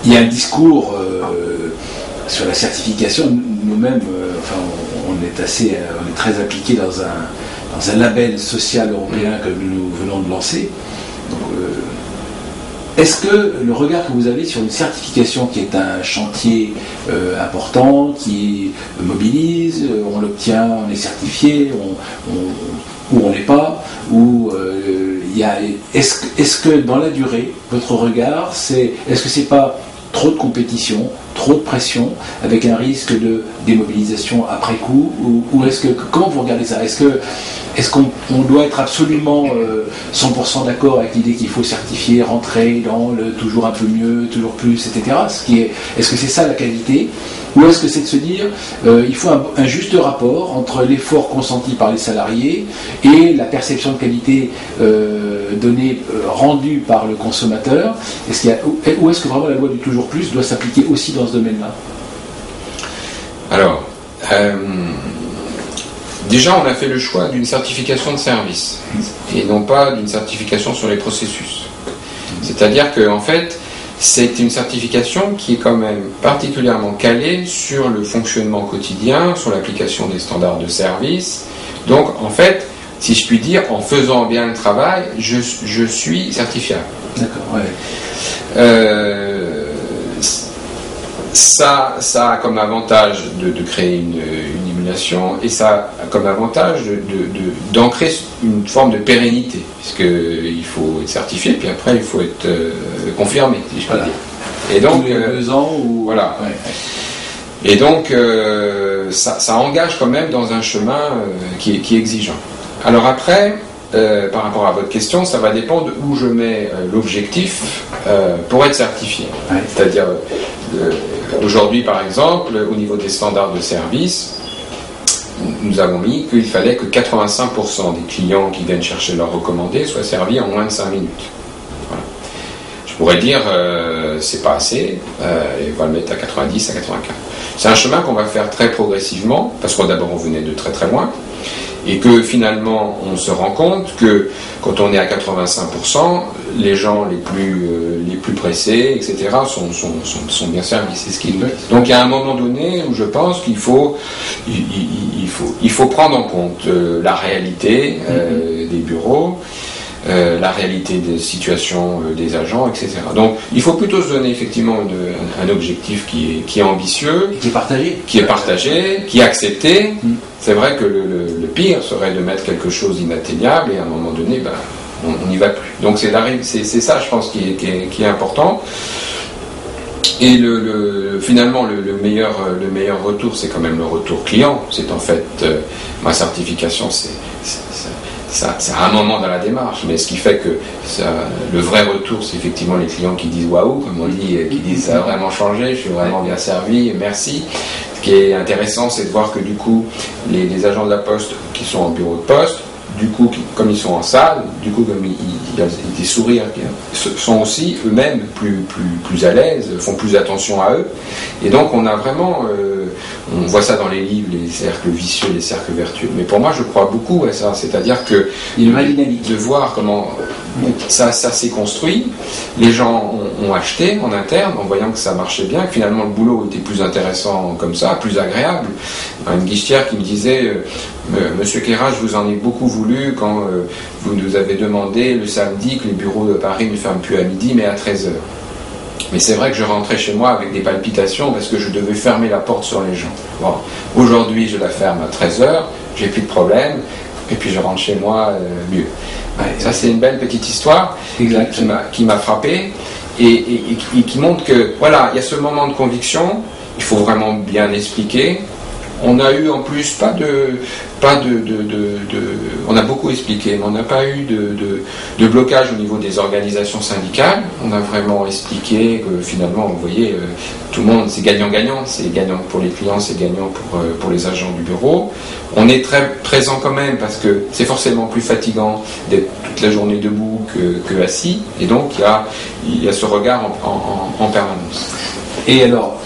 il y a un discours sur la certification, nous-mêmes, on est très impliqués dans un label social européen que nous venons de lancer. Donc, est-ce que le regard que vous avez sur une certification qui est un chantier important, qui mobilise, on l'obtient, on est certifié, ou on n'est pas, est-ce que dans la durée, votre regard, est-ce que c'est pas trop de compétition, trop de pression, avec un risque de démobilisation après coup, ou est-ce que, comment vous regardez ça? Est-ce qu'on doit être absolument 100% d'accord avec l'idée qu'il faut certifier, rentrer dans le toujours un peu mieux, toujours plus, etc. Est-ce que c'est ça la qualité? Ou est-ce que c'est de se dire il faut un juste rapport entre l'effort consenti par les salariés et la perception de qualité donnée, rendue par le consommateur? Ou est-ce que vraiment la loi du toujours plus doit s'appliquer aussi dans ce domaine-là? Alors, déjà, on a fait le choix d'une certification de service et non pas d'une certification sur les processus. C'est-à-dire qu'en fait, c'est une certification qui est quand même particulièrement calée sur le fonctionnement quotidien, sur l'application des standards de service. Donc, en fait, si je puis dire, en faisant bien le travail, je suis certifiable. D'accord, ouais. Ça a comme avantage de créer une émulation, et ça a comme avantage d'ancrer une forme de pérennité, puisqu'il faut être certifié, puis après il faut être confirmé, si je peux dire. Et donc, 2 ans ou... Voilà. Ouais. Et donc, ça engage quand même dans un chemin qui est exigeant. Alors après, par rapport à votre question, ça va dépendre où je mets l'objectif pour être certifié. Ouais. C'est-à-dire, aujourd'hui par exemple, au niveau des standards de service, nous avons mis qu'il fallait que 85% des clients qui viennent chercher leur recommandé soient servis en moins de 5 minutes. Voilà. Je pourrais dire, c'est pas assez, et on va le mettre à 90, à 95. C'est un chemin qu'on va faire très progressivement, parce que d'abord on venait de très très loin, et que finalement on se rend compte que quand on est à 85%, les gens les plus pressés, etc., sont bien servis, c'est ce qu'ils veulent. Donc il y a un moment donné où je pense qu'il faut prendre en compte la réalité des bureaux, la réalité des situations des agents, etc. Donc il faut plutôt se donner effectivement un objectif qui est ambitieux, qui est partagé, qui est accepté. C'est vrai que le pire serait de mettre quelque chose d'inatteignable et à un moment donné, on n'y va plus. Donc c'est ça, je pense, qui est important. Et finalement, le meilleur retour, c'est quand même le retour client. C'est en fait ma certification, c'est à un moment dans la démarche, mais ce qui fait que le vrai retour, c'est effectivement les clients qui disent waouh, comme on dit, qui disent ça a vraiment changé, je suis vraiment bien servi, merci. Ce qui est intéressant, c'est de voir que du coup, les agents de la Poste qui sont en bureau de poste, du coup, comme ils sont en salle, du coup, comme il y a des sourires, sont aussi eux-mêmes plus à l'aise, font plus attention à eux. Et donc, on a vraiment, on voit ça dans les livres, les cercles vicieux, les cercles vertueux. Mais pour moi, je crois beaucoup à ça. C'est-à-dire que de voir comment ça s'est construit, les gens ont acheté en interne en voyant que ça marchait bien, que finalement le boulot était plus intéressant comme ça, plus agréable. Une guichetière qui me disait Monsieur Kéra, je vous en ai beaucoup voulu quand vous nous avez demandé le samedi que les bureaux de Paris ne ferment plus à midi mais à 13h. Mais c'est vrai que je rentrais chez moi avec des palpitations parce que je devais fermer la porte sur les gens. Bon. Aujourd'hui, je la ferme à 13h, j'ai plus de problème, et puis je rentre chez moi mieux. Ouais, ça, c'est une belle petite histoire qui m'a frappé et qui montre que, voilà, il y a ce moment de conviction, il faut vraiment bien expliquer. On a eu en plus on a beaucoup expliqué, mais on n'a pas eu de blocage au niveau des organisations syndicales. On a vraiment expliqué que finalement, vous voyez, tout le monde, c'est gagnant-gagnant. C'est gagnant pour les clients, c'est gagnant pour les agents du bureau. On est très présent quand même parce que c'est forcément plus fatigant d'être toute la journée debout que assis. Et donc, il y a ce regard en permanence. Et alors,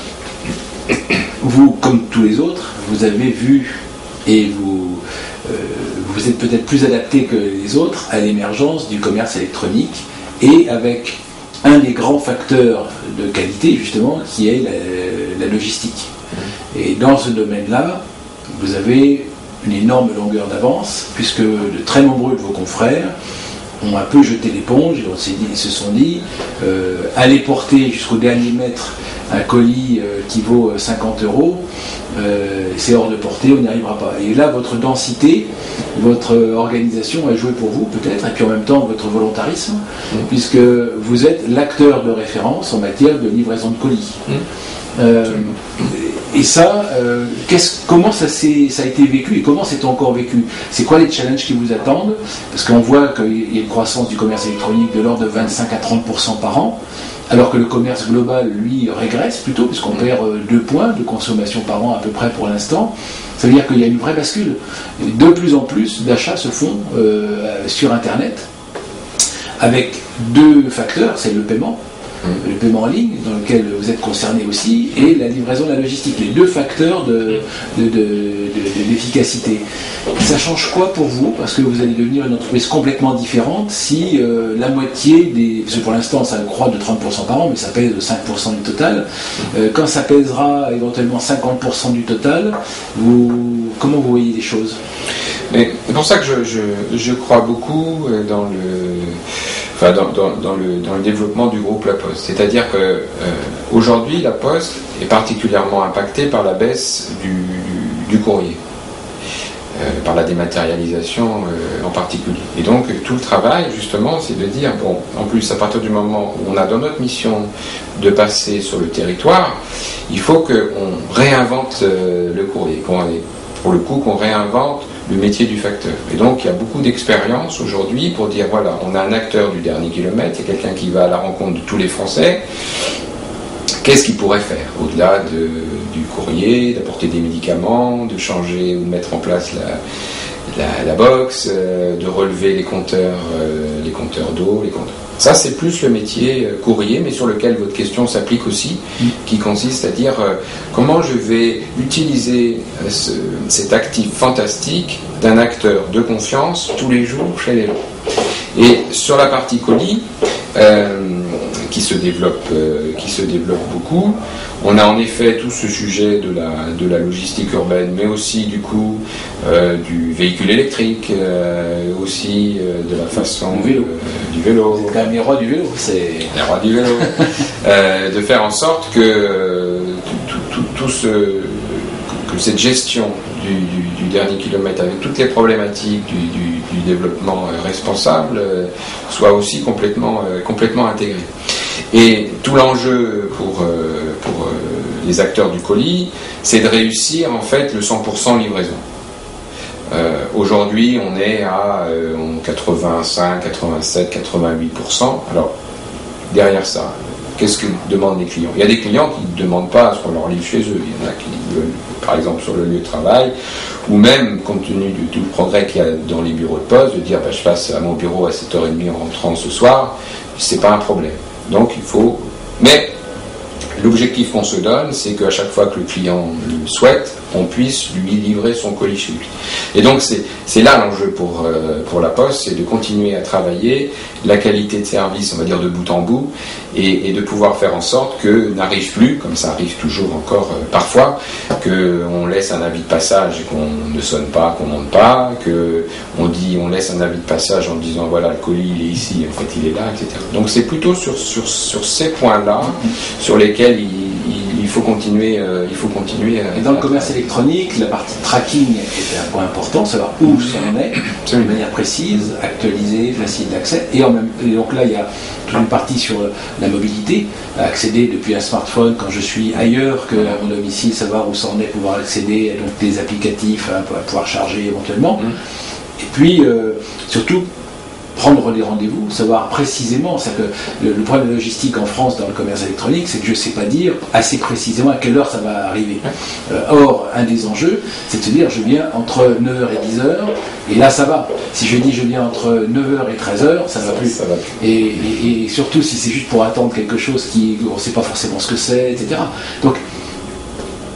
vous, comme tous les autres, vous avez vu et vous êtes peut-être plus adapté que les autres à l'émergence du commerce électronique et avec un des grands facteurs de qualité justement qui est la logistique. Et dans ce domaine-là, vous avez une énorme longueur d'avance puisque de très nombreux de vos confrères ont un peu jeté l'éponge et ils se sont dit aller porter jusqu'au dernier mètre un colis qui vaut 50 €, c'est hors de portée, on n'y arrivera pas. Et là, votre densité, votre organisation a joué pour vous peut-être, et puis en même temps votre volontarisme, puisque vous êtes l'acteur de référence en matière de livraison de colis. Et ça, comment ça a été vécu et comment c'est encore vécu? C'est quoi les challenges qui vous attendent? Parce qu'on voit qu'il y a une croissance du commerce électronique de l'ordre de 25 à 30% par an, alors que le commerce global, lui, régresse plutôt, puisqu'on perd 2 points de consommation par an à peu près pour l'instant. Ça veut dire qu'il y a une vraie bascule. De plus en plus d'achats se font sur Internet, avec 2 facteurs, c'est le paiement en ligne, dans lequel vous êtes concerné aussi, et la livraison de la logistique, les 2 facteurs d'efficacité. Ça change quoi pour vous? Parce que vous allez devenir une entreprise complètement différente si la moitié parce que pour l'instant ça croît de 30% par an, mais ça pèse 5% du total. Quand ça pèsera éventuellement 50% du total, comment vous voyez les choses? C'est pour ça que je crois beaucoup dans le développement du groupe La Poste. C'est-à-dire que aujourd'hui, La Poste est particulièrement impactée par la baisse du courrier, par la dématérialisation en particulier. Et donc, tout le travail, justement, c'est de dire, bon, en plus, à partir du moment où on a dans notre mission de passer sur le territoire, il faut qu'on réinvente le courrier, pour le coup, qu'on réinvente le métier du facteur. Et donc, il y a beaucoup d'expérience aujourd'hui pour dire, voilà, on a un acteur du dernier kilomètre, il y a quelqu'un qui va à la rencontre de tous les Français. Qu'est-ce qu'il pourrait faire, au-delà du courrier, d'apporter des médicaments, de changer ou de mettre en place la box, de relever les compteurs d'eau, les compteurs. Ça, c'est plus le métier courrier, mais sur lequel votre question s'applique aussi, qui consiste à dire comment je vais utiliser cet actif fantastique d'un acteur de confiance tous les jours chez les gens. Et sur la partie colis, qui se développe beaucoup, on a en effet tout ce sujet de la logistique urbaine, mais aussi du coup du véhicule électrique, aussi de la façon du vélo. C'est quand même les rois du vélo. C'est les rois du vélo. De faire en sorte que que cette gestion du dernier kilomètre, avec toutes les problématiques du développement responsable, soit aussi complètement intégrée. Et tout l'enjeu pour les acteurs du colis, c'est de réussir en fait le 100% livraison. Aujourd'hui, on est à 85, 87, 88%. Alors, derrière ça, qu'est-ce que demandent les clients? Il y a des clients qui ne demandent pas à ce qu'on leur livre chez eux. Il y en a qui veulent, par exemple, sur le lieu de travail, ou même, compte tenu de tout le progrès qu'il y a dans les bureaux de poste, de dire je passe à mon bureau à 7h30 en rentrant ce soir, c'est pas un problème. Donc, il faut... Mais l'objectif qu'on se donne, c'est qu'à chaque fois que le client le souhaite, on puisse lui livrer son colis chez lui. Et donc c'est là l'enjeu pour La Poste, c'est de continuer à travailler la qualité de service, on va dire de bout en bout, et de pouvoir faire en sorte que n'arrive plus, comme ça arrive toujours encore parfois, qu'on laisse un avis de passage et qu'on ne sonne pas, qu'on monte pas, on laisse un avis de passage en disant voilà le colis il est ici, en fait il est là, etc. Donc c'est plutôt sur ces points-là sur lesquels il faut continuer. Et dans le commerce électronique, la partie tracking est un point important, savoir où ça en est, de manière précise, actualisée, facile d'accès. Et donc là, il y a toute une partie sur la mobilité, accéder depuis un smartphone quand je suis ailleurs qu'à mon domicile, savoir où ça en est, pouvoir accéder à donc, des applicatifs, à pouvoir charger éventuellement. Et puis, surtout, prendre des rendez-vous, savoir précisément, c'est que le problème de logistique en France dans le commerce électronique, c'est que je ne sais pas dire assez précisément à quelle heure ça va arriver. Or, un des enjeux, c'est de se dire je viens entre 9h et 10h, et là ça va. Si je dis je viens entre 9h et 13h, ça ne va plus. Ça va plus. Et surtout si c'est juste pour attendre quelque chose on ne sait pas forcément ce que c'est, etc. Donc,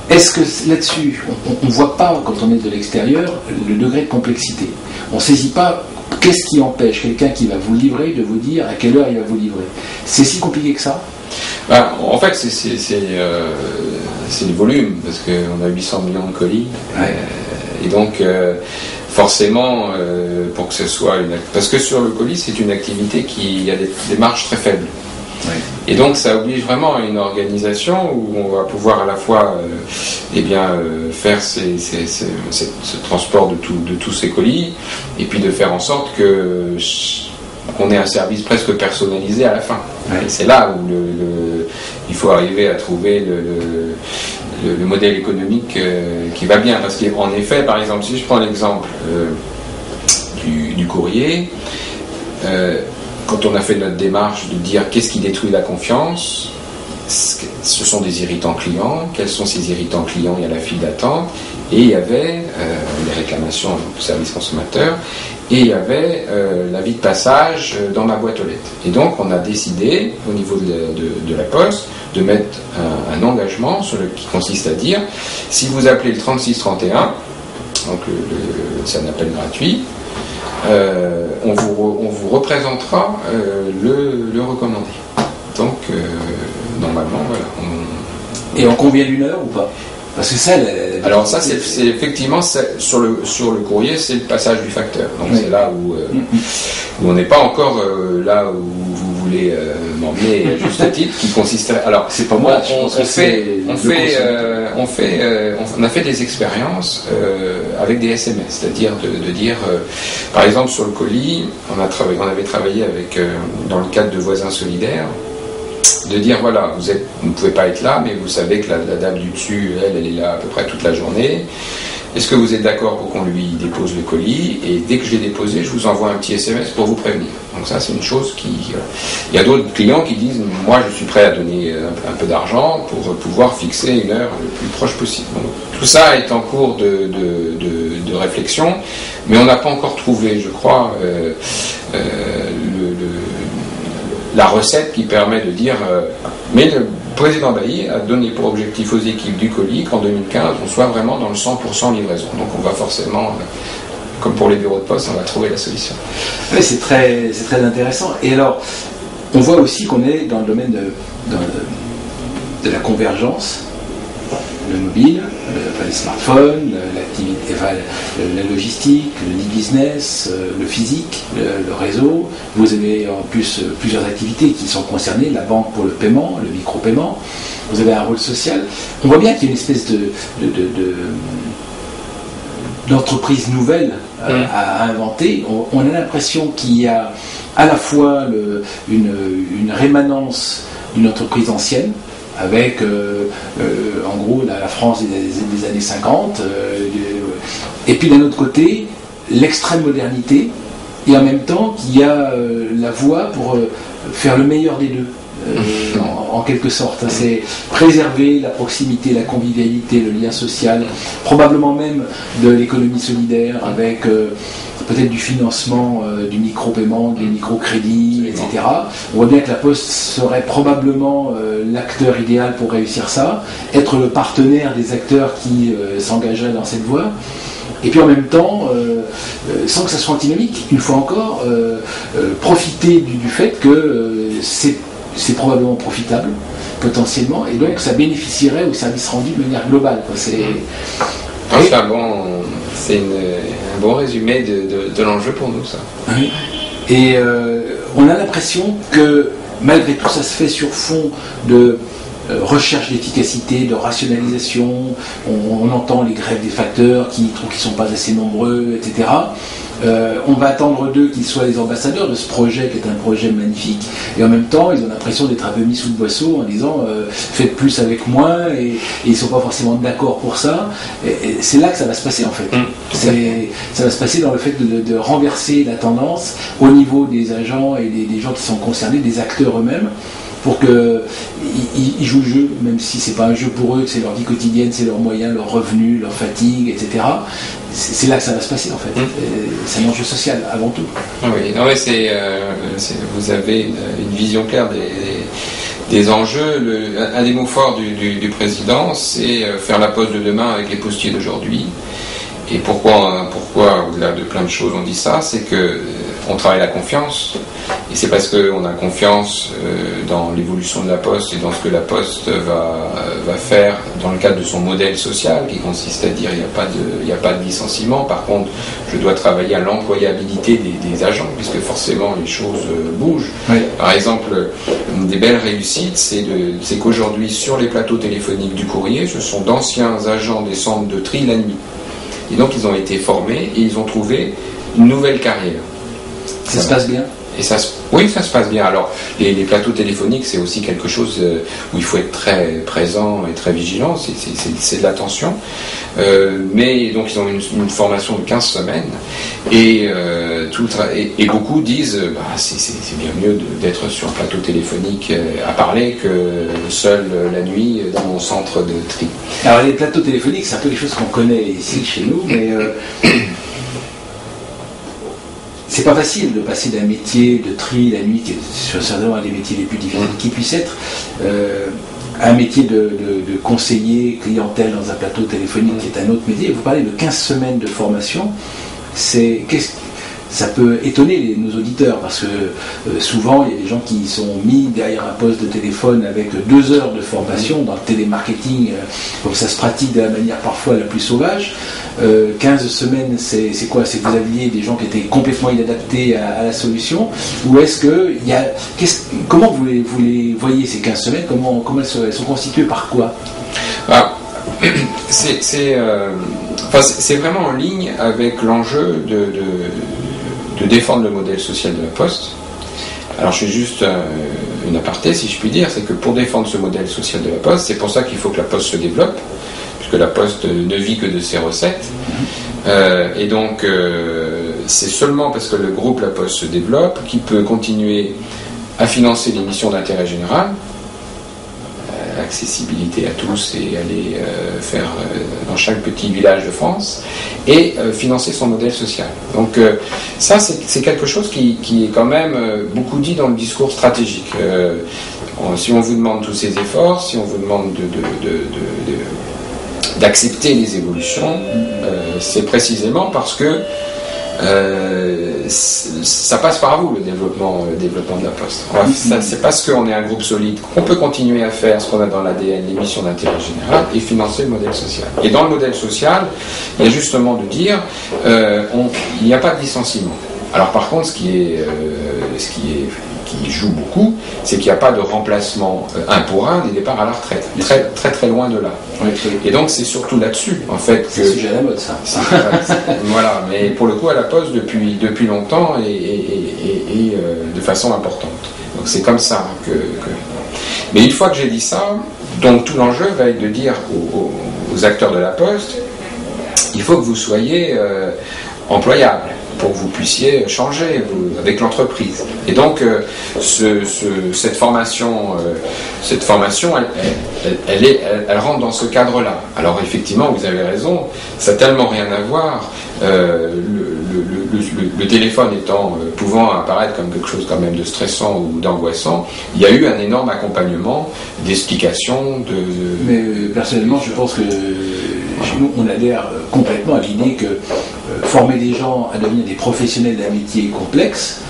est-ce que là-dessus, on ne voit pas, quand on est de l'extérieur, le degré de complexité? On ne saisit pas qu'est-ce qui empêche quelqu'un qui va vous livrer de vous dire à quelle heure il va vous livrer? C'est si compliqué que ça? En fait, c'est le volume, parce qu'on a 800 millions de colis. Ouais. Et donc, forcément, pour que ce soit parce que sur le colis, c'est une activité qui a des marges très faibles. Ouais. Et donc ça oblige vraiment à une organisation où on va pouvoir à la fois faire ce transport de tous ces colis, et puis de faire en sorte que qu'on ait un service presque personnalisé à la fin. Ouais. Et c'est là où il faut arriver à trouver le modèle économique qui va bien. Parce qu'en effet, par exemple, si je prends l'exemple du courrier, quand on a fait notre démarche de dire qu'est-ce qui détruit la confiance, ce sont des irritants clients. Quels sont ces irritants clients? Il y a la file d'attente, et il y avait les réclamations du service consommateur, et il y avait l'avis de passage dans ma boîte aux lettres. Et donc on a décidé au niveau de la Poste de mettre un engagement qui consiste à dire, si vous appelez le 3631, donc c'est un appel gratuit, on vous représentera le recommandé. Donc normalement, voilà. Et on convient d'une heure ou pas? Parce que ça, alors ça, c'est effectivement sur le courrier, c'est le passage du facteur. Donc oui. C'est là où on n'est pas encore là où vous voulez m'emmener à juste titre, qui consisterait. Alors c'est pas moi. On a fait des expériences avec des SMS, c'est-à-dire de dire, par exemple sur le colis, on avait travaillé avec dans le cadre de Voisins Solidaires. De dire voilà, vous ne pouvez pas être là, mais vous savez que la dame du dessus, elle est là à peu près toute la journée. Est-ce que vous êtes d'accord pour qu'on lui dépose le colis? Et dès que je l'ai déposé, je vous envoie un petit SMS pour vous prévenir. Donc ça, c'est une chose qui... Il y a d'autres clients qui disent, moi je suis prêt à donner un peu d'argent pour pouvoir fixer une heure le plus proche possible. Donc, tout ça est en cours de réflexion, mais on n'a pas encore trouvé, je crois, la recette qui permet de dire mais le président Bailly a donné pour objectif aux équipes du colis qu'en 2015 on soit vraiment dans le 100% livraison. Donc on va forcément, comme pour les bureaux de poste, on va trouver la solution. Oui, c'est très intéressant. Et alors, on voit aussi qu'on est dans le domaine de la convergence, le mobile, les smartphones, l'activité, la logistique, le e-business, le physique, le réseau. Vous avez en plus plusieurs activités qui sont concernées, la banque pour le paiement, le micro-paiement. Vous avez un rôle social. On voit bien qu'il y a une espèce d'entreprise nouvelle à inventer. On a l'impression qu'il y a à la fois une rémanence d'une entreprise ancienne, avec en gros la France des années 50, et puis d'un autre côté l'extrême modernité, et en même temps qu'il y a la voie pour faire le meilleur des deux, en quelque sorte. C'est préserver la proximité, la convivialité, le lien social, probablement même de l'économie solidaire, avec peut-être du financement, du micro-paiement, des micro-crédits, etc. On voit bien que la Poste serait probablement l'acteur idéal pour réussir ça, être le partenaire des acteurs qui s'engageraient dans cette voie, et puis en même temps, sans que ça soit antinomique, une fois encore, profiter du fait que c'est probablement profitable, potentiellement, et donc ça bénéficierait au service rendu de manière globale, quoi. C'est un bon résumé de l'enjeu pour nous, ça. Oui. Et on a l'impression que malgré tout ça se fait sur fond de recherche d'efficacité, de rationalisation. On entend les grèves des facteurs qui trouvent qu'ils ne sont pas assez nombreux, etc. On va attendre d'eux qu'ils soient les ambassadeurs de ce projet qui est un projet magnifique, et en même temps ils ont l'impression d'être un peu mis sous le boisseau en disant faites plus avec moins, et ils ne sont pas forcément d'accord pour ça, et c'est là que ça va se passer en fait. Ça va se passer dans le fait de renverser la tendance au niveau des agents et des gens qui sont concernés, des acteurs eux-mêmes, pour qu'ils jouent le jeu, même si c'est pas un jeu pour eux, que c'est leur vie quotidienne, c'est leurs moyens, leurs revenus, leur fatigue, etc. C'est là que ça va se passer en fait. C'est un enjeu social avant tout. Oui, non, mais vous avez une vision claire des enjeux. Un des mots forts du président, c'est faire la Poste de demain avec les postiers d'aujourd'hui. Et pourquoi, au-delà de plein de choses, on dit ça, c'est que on travaille la confiance, et c'est parce qu'on a confiance dans l'évolution de la Poste et dans ce que la Poste va faire dans le cadre de son modèle social, qui consiste à dire il n'y a pas de licenciement. Par contre, je dois travailler à l'employabilité des agents, puisque forcément les choses bougent. Oui. Par exemple, une des belles réussites, c'est qu'aujourd'hui, sur les plateaux téléphoniques du courrier, ce sont d'anciens agents des centres de tri la nuit. Et donc ils ont été formés et ils ont trouvé une nouvelle carrière. Ça se passe bien. Et ça se passe bien. Alors, les plateaux téléphoniques, c'est aussi quelque chose où il faut être très présent et très vigilant, c'est de l'attention. Mais donc, ils ont une formation de 15 semaines, et beaucoup disent c'est bien mieux d'être sur un plateau téléphonique à parler que seul la nuit dans mon centre de tri. Alors, les plateaux téléphoniques, c'est un peu quelque chose qu'on connaît ici chez nous, mais c'est pas facile de passer d'un métier de tri la nuit, qui est certainement un des métiers les plus difficiles qui puisse être, à un métier de conseiller clientèle dans un plateau téléphonique qui est un autre métier. Vous parlez de 15 semaines de formation, ça peut étonner nos auditeurs, parce que souvent il y a des gens qui sont mis derrière un poste de téléphone avec 2 heures de formation dans le télémarketing, donc ça se pratique de la manière parfois la plus sauvage. 15 semaines, c'est quoi? C'est que vous aviez des gens qui étaient complètement inadaptés à la solution, ou est-ce que comment vous les voyez ces 15 semaines? Comment elles sont constituées par quoi? C'est vraiment en ligne avec l'enjeu de défendre le modèle social de la Poste. Alors je fais juste une aparté, si je puis dire, c'est que pour défendre ce modèle social de la Poste, c'est pour ça qu'il faut que la Poste se développe, puisque la Poste ne vit que de ses recettes. Et donc c'est seulement parce que le groupe La Poste se développe qu'il peut continuer à financer les missions d'intérêt général, accessibilité à tous et aller faire dans chaque petit village de France, et financer son modèle social. Donc ça, c'est quelque chose qui est quand même beaucoup dit dans le discours stratégique. Si on vous demande tous ces efforts, si on vous demande d'accepter les évolutions, c'est précisément parce que ça passe par vous, le développement de la Poste. C'est parce qu'on est un groupe solide qu'on peut continuer à faire ce qu'on a dans l'ADN, les missions d'intérêt général, et financer le modèle social. Et dans le modèle social, il y a justement de dire il n'y a pas de licenciement. Alors par contre, ce qui joue beaucoup, c'est qu'il n'y a pas de remplacement un pour un des départs à la retraite. Très très très loin de là. Oui. Et donc c'est surtout là-dessus, en fait, que... C'est le sujet à la mode, ça. Voilà, mais pour le coup à la Poste depuis longtemps et de façon importante. Donc c'est comme ça que... Mais une fois que j'ai dit ça, donc tout l'enjeu va être de dire aux acteurs de la Poste, il faut que vous soyez employables, pour que vous puissiez changer avec l'entreprise. Et donc, cette formation, elle rentre dans ce cadre-là. Alors, effectivement, vous avez raison, ça n'a tellement rien à voir. Le téléphone pouvant apparaître comme quelque chose quand même de stressant ou d'angoissant, il y a eu un énorme accompagnement, d'explications, Mais personnellement, je pense que chez nous, on adhère complètement à l'idée que former des gens à devenir des professionnels d'un métier complexe,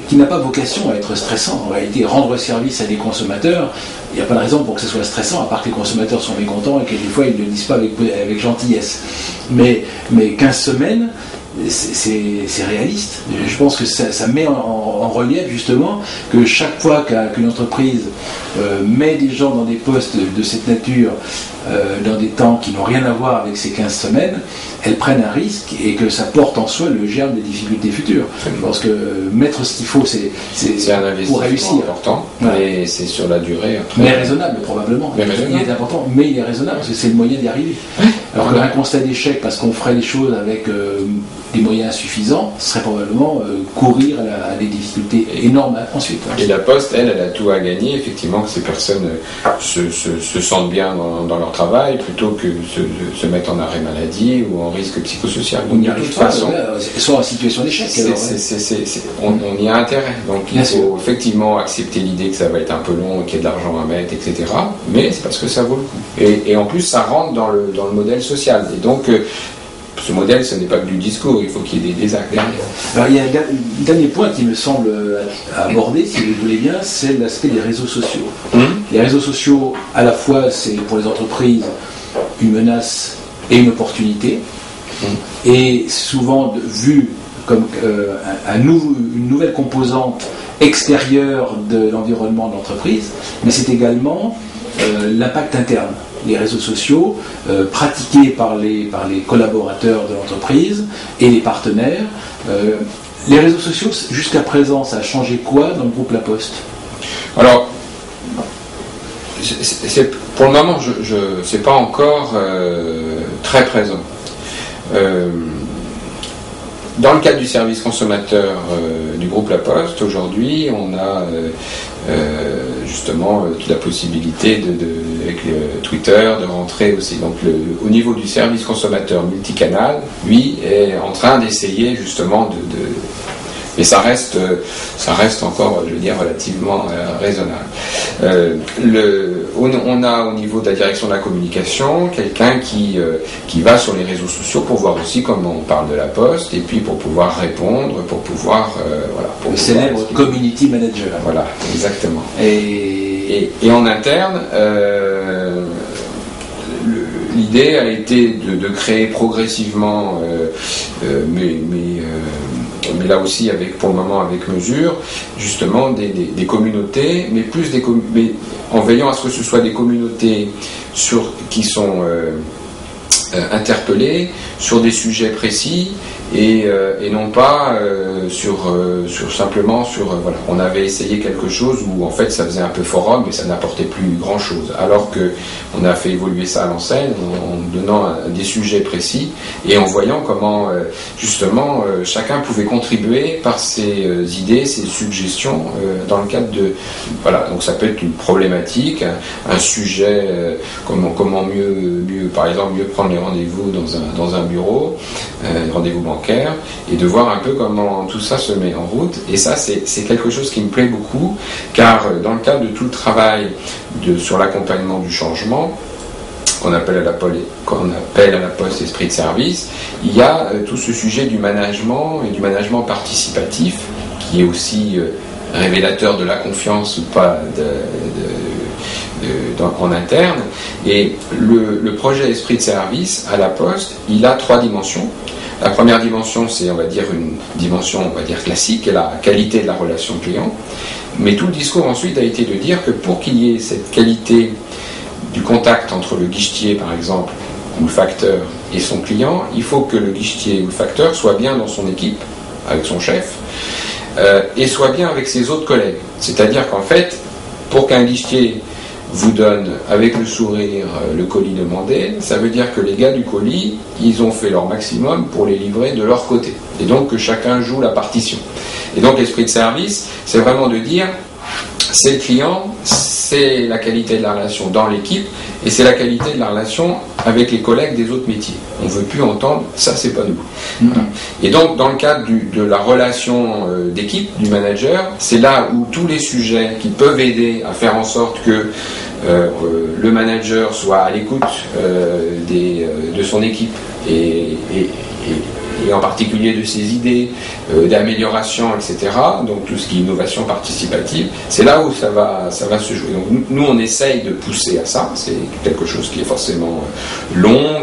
qui n'a pas vocation à être stressant. En réalité, rendre service à des consommateurs, il n'y a pas de raison pour que ce soit stressant, à part que les consommateurs sont mécontents et que des fois ils ne le disent pas avec gentillesse. Mais 15 semaines, c'est réaliste. Je pense que ça met en relief justement que chaque fois qu'une entreprise met des gens dans des postes de cette nature, dans des temps qui n'ont rien à voir avec ces 15 semaines, elles prennent un risque et que ça porte en soi le germe des difficultés futures. Je pense que mettre ce qu'il faut, c'est un investissement important, mais c'est sur la durée. Mais raisonnable probablement. Il est important, mais il est raisonnable parce que c'est le moyen d'y arriver. Alors qu'un constat d'échec parce qu'on ferait les choses avec des moyens insuffisants, ce serait probablement courir à des difficultés énormes ensuite. Et la Poste, elle a tout à gagner, effectivement, que ces personnes se sentent bien dans leur travail, plutôt que se mettre en arrêt maladie ou en risque psychosocial. On y arrive pas, soit en situation d'échec. On y a intérêt. Donc il faut effectivement accepter l'idée que ça va être un peu long, qu'il y a de l'argent à mettre, etc. Mais c'est parce que ça vaut le coup. Et en plus, ça rentre dans le modèle social. Et donc, ce modèle, ce n'est pas que du discours, il faut qu'il y ait des actes derrière. Alors, il y a un dernier point qui me semble aborder, si vous voulez bien, c'est l'aspect des réseaux sociaux. Les réseaux sociaux, à la fois, c'est pour les entreprises une menace et une opportunité, et souvent vu comme une nouvelle composante extérieure de l'environnement de l'entreprise, mais c'est également l'impact interne. Les réseaux sociaux pratiqués par les collaborateurs de l'entreprise et les partenaires Les réseaux sociaux, jusqu'à présent, ça a changé quoi dans le groupe La Poste? Alors, pour le moment, c'est pas encore très présent. Dans le cadre du service consommateur du groupe La Poste, aujourd'hui, on a justement toute la possibilité avec Twitter de rentrer aussi. Donc au niveau du service consommateur multicanal, lui est en train d'essayer justement mais ça reste encore, je veux dire, relativement raisonnable. On a au niveau de la direction de la communication quelqu'un qui va sur les réseaux sociaux pour voir aussi comment on parle de La Poste et puis pour pouvoir répondre, pour pouvoir le célèbre community manager. Voilà, exactement. Et en interne, l'idée a été de créer progressivement, mais là aussi pour le moment avec mesure, justement des communautés, mais en veillant à ce que ce soit des communautés qui sont interpellées sur des sujets précis et non pas simplement voilà. On avait essayé quelque chose où en fait ça faisait un peu forum mais ça n'apportait plus grand chose, alors que on a fait évoluer ça à l'enseigne en donnant des sujets précis et en voyant comment justement chacun pouvait contribuer par ses idées, ses suggestions dans le cadre de voilà. Donc ça peut être une problématique, un sujet, comment mieux par exemple mieux prendre les rendez-vous dans un bureau, rendez-vous bancaire, et de voir un peu comment tout ça se met en route. Et ça, c'est quelque chose qui me plaît beaucoup, car dans le cadre de tout le travail sur l'accompagnement du changement, qu'on appelle à la Poste esprit de service, il y a tout ce sujet du management et du management participatif, qui est aussi révélateur de la confiance ou pas en interne. Et le projet esprit de service à la Poste, il a 3 dimensions. La première dimension, c'est, on va dire, une dimension, on va dire, classique, et la qualité de la relation client. Mais tout le discours ensuite a été de dire que pour qu'il y ait cette qualité du contact entre le guichetier, par exemple, ou le facteur, et son client, il faut que le guichetier ou le facteur soit bien dans son équipe, avec son chef, et soit bien avec ses autres collègues. C'est-à-dire qu'en fait, pour qu'un guichetier vous donne avec le sourire le colis demandé, ça veut dire que les gars du colis, ils ont fait leur maximum pour les livrer de leur côté. Et donc que chacun joue la partition. Et donc l'esprit de service, c'est vraiment de dire, c'est le client, c'est la qualité de la relation dans l'équipe, et c'est la qualité de la relation avec les collègues des autres métiers. On ne veut plus entendre, ça c'est pas nous. Mmh. Et donc dans le cadre de la relation d'équipe, du manager, c'est là où tous les sujets qui peuvent aider à faire en sorte que le manager soit à l'écoute de son équipe et en particulier de ses idées d'amélioration, etc. Donc tout ce qui est innovation participative, c'est là où ça va se jouer. Donc nous on essaye de pousser à ça. C'est quelque chose qui est forcément long,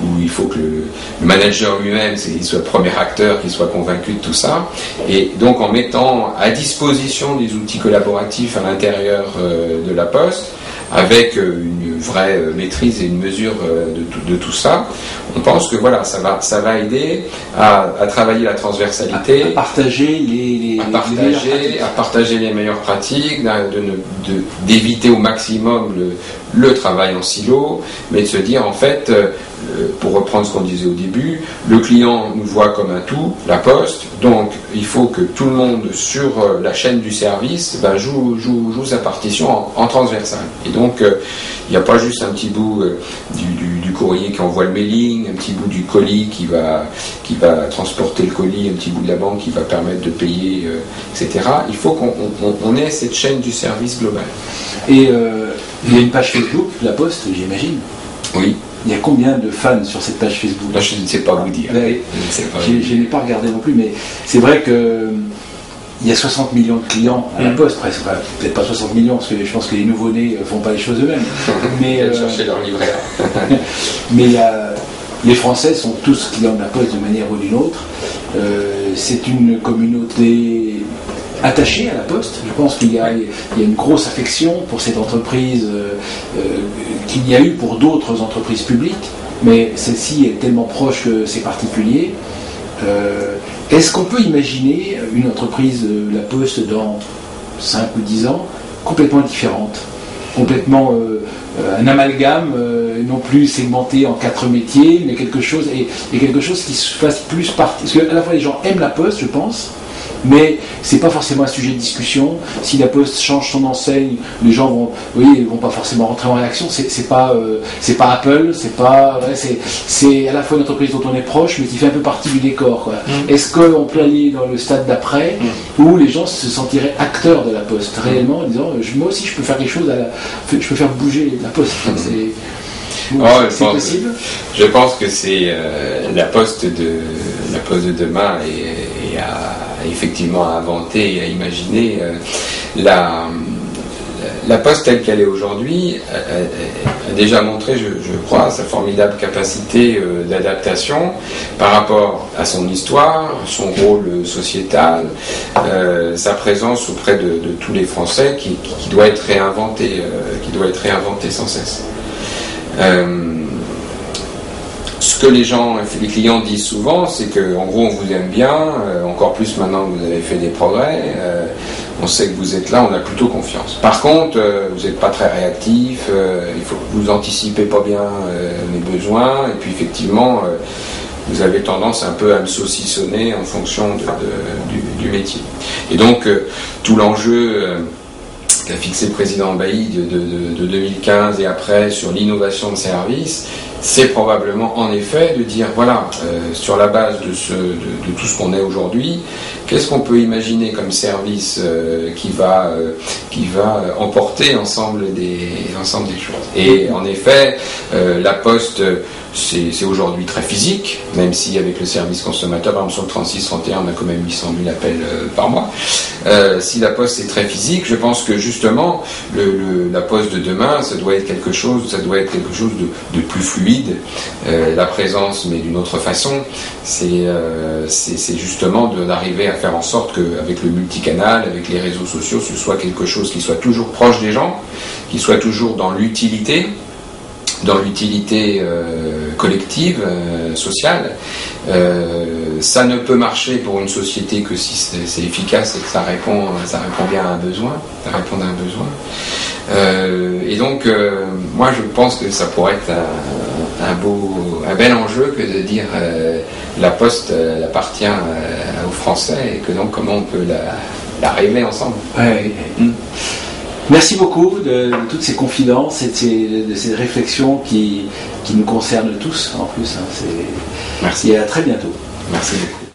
où il faut que le manager lui-même, qu'il soit le premier acteur, qu'il soit convaincu de tout ça. Et donc en mettant à disposition des outils collaboratifs à l'intérieur de la Poste, avec une vraie maîtrise et une mesure de tout ça, on pense que voilà, ça va aider à travailler la transversalité, à partager les meilleures pratiques, d'éviter au maximum le travail en silo, mais de se dire en fait, pour reprendre ce qu'on disait au début, le client nous voit comme un tout, la Poste, donc il faut que tout le monde sur la chaîne du service joue sa partition en transversal. Et donc il n'y a pas juste un petit bout du courrier qui envoie le mailing, un petit bout du colis qui va transporter le colis, un petit bout de la banque qui va permettre de payer, etc. Il faut qu'on ait cette chaîne du service global. Et il y a une page Facebook, La Poste, j'imagine. Oui. Il y a combien de fans sur cette page Facebook? Là, je ne sais pas vous dire. Je n'ai pas regardé non plus, mais c'est vrai que il y a 60 millions de clients à la Poste, presque. Enfin, peut-être pas 60 millions, parce que je pense que les nouveau-nés ne font pas les choses eux-mêmes. Mais chercher leur livret. Mais les Français sont tous clients de la Poste d'une manière ou d'une autre. C'est une communauté attachée à la Poste. Je pense qu'il y a une grosse affection pour cette entreprise qu'il y a eu pour d'autres entreprises publiques, mais celle-ci est tellement proche que c'est particulier. Est-ce qu'on peut imaginer une entreprise de La Poste dans 5 ou 10 ans complètement différente, complètement un amalgame, non plus segmenté en 4 métiers, mais quelque chose, et quelque chose qui se fasse plus partie. Parce qu'à la fois les gens aiment La Poste, je pense, mais c'est pas forcément un sujet de discussion. Si La Poste change son enseigne, les gens vont pas forcément rentrer en réaction. C'est pas Apple, c'est à la fois une entreprise dont on est proche, mais qui fait un peu partie du décor, quoi. Est-ce qu'on peut aller dans le stade d'après où les gens se sentiraient acteurs de La Poste réellement, en disant moi aussi je peux faire quelque chose, je peux faire bouger La Poste. C'est possible. Je pense que c'est la Poste de demain et à effectivement à inventer et à imaginer la Poste telle qu'elle est aujourd'hui a déjà montré, je crois, sa formidable capacité d'adaptation par rapport à son histoire, son rôle sociétal, sa présence auprès de tous les Français qui doit être réinventée, sans cesse. Ce que les clients disent souvent, c'est qu'en gros on vous aime bien, encore plus maintenant que vous avez fait des progrès, on sait que vous êtes là, on a plutôt confiance. Par contre, vous n'êtes pas très réactif, il faut que vous anticipez pas bien mes besoins, et puis effectivement, vous avez tendance un peu à me saucissonner en fonction du métier. Et donc, tout l'enjeu qu'a fixé le président Bailly de 2015 et après sur l'innovation de service, c'est probablement en effet de dire voilà, sur la base de tout ce qu'on est aujourd'hui, qu'est-ce qu'on peut imaginer comme service qui va emporter l'ensemble des choses. Et en effet, la Poste, c'est aujourd'hui très physique, même si avec le service consommateur, par exemple sur le 3631, on a quand même 800 000 appels par mois. Si la Poste est très physique, je pense que justement la Poste de demain, ça doit être quelque chose de plus fluide. La présence, mais d'une autre façon, c'est justement d'arriver à faire en sorte qu'avec le multicanal, avec les réseaux sociaux, ce soit quelque chose qui soit toujours proche des gens, qui soit toujours dans l'utilité collective, sociale. Ça ne peut marcher pour une société que si c'est efficace et que ça répond bien à un besoin, et donc moi je pense que ça pourrait être un bel enjeu que de dire la Poste appartient aux Français et que donc comment on peut la rêver ensemble. Ouais. Merci beaucoup de toutes ces confidences et de ces réflexions qui nous concernent tous en plus. Merci et à très bientôt. Merci beaucoup.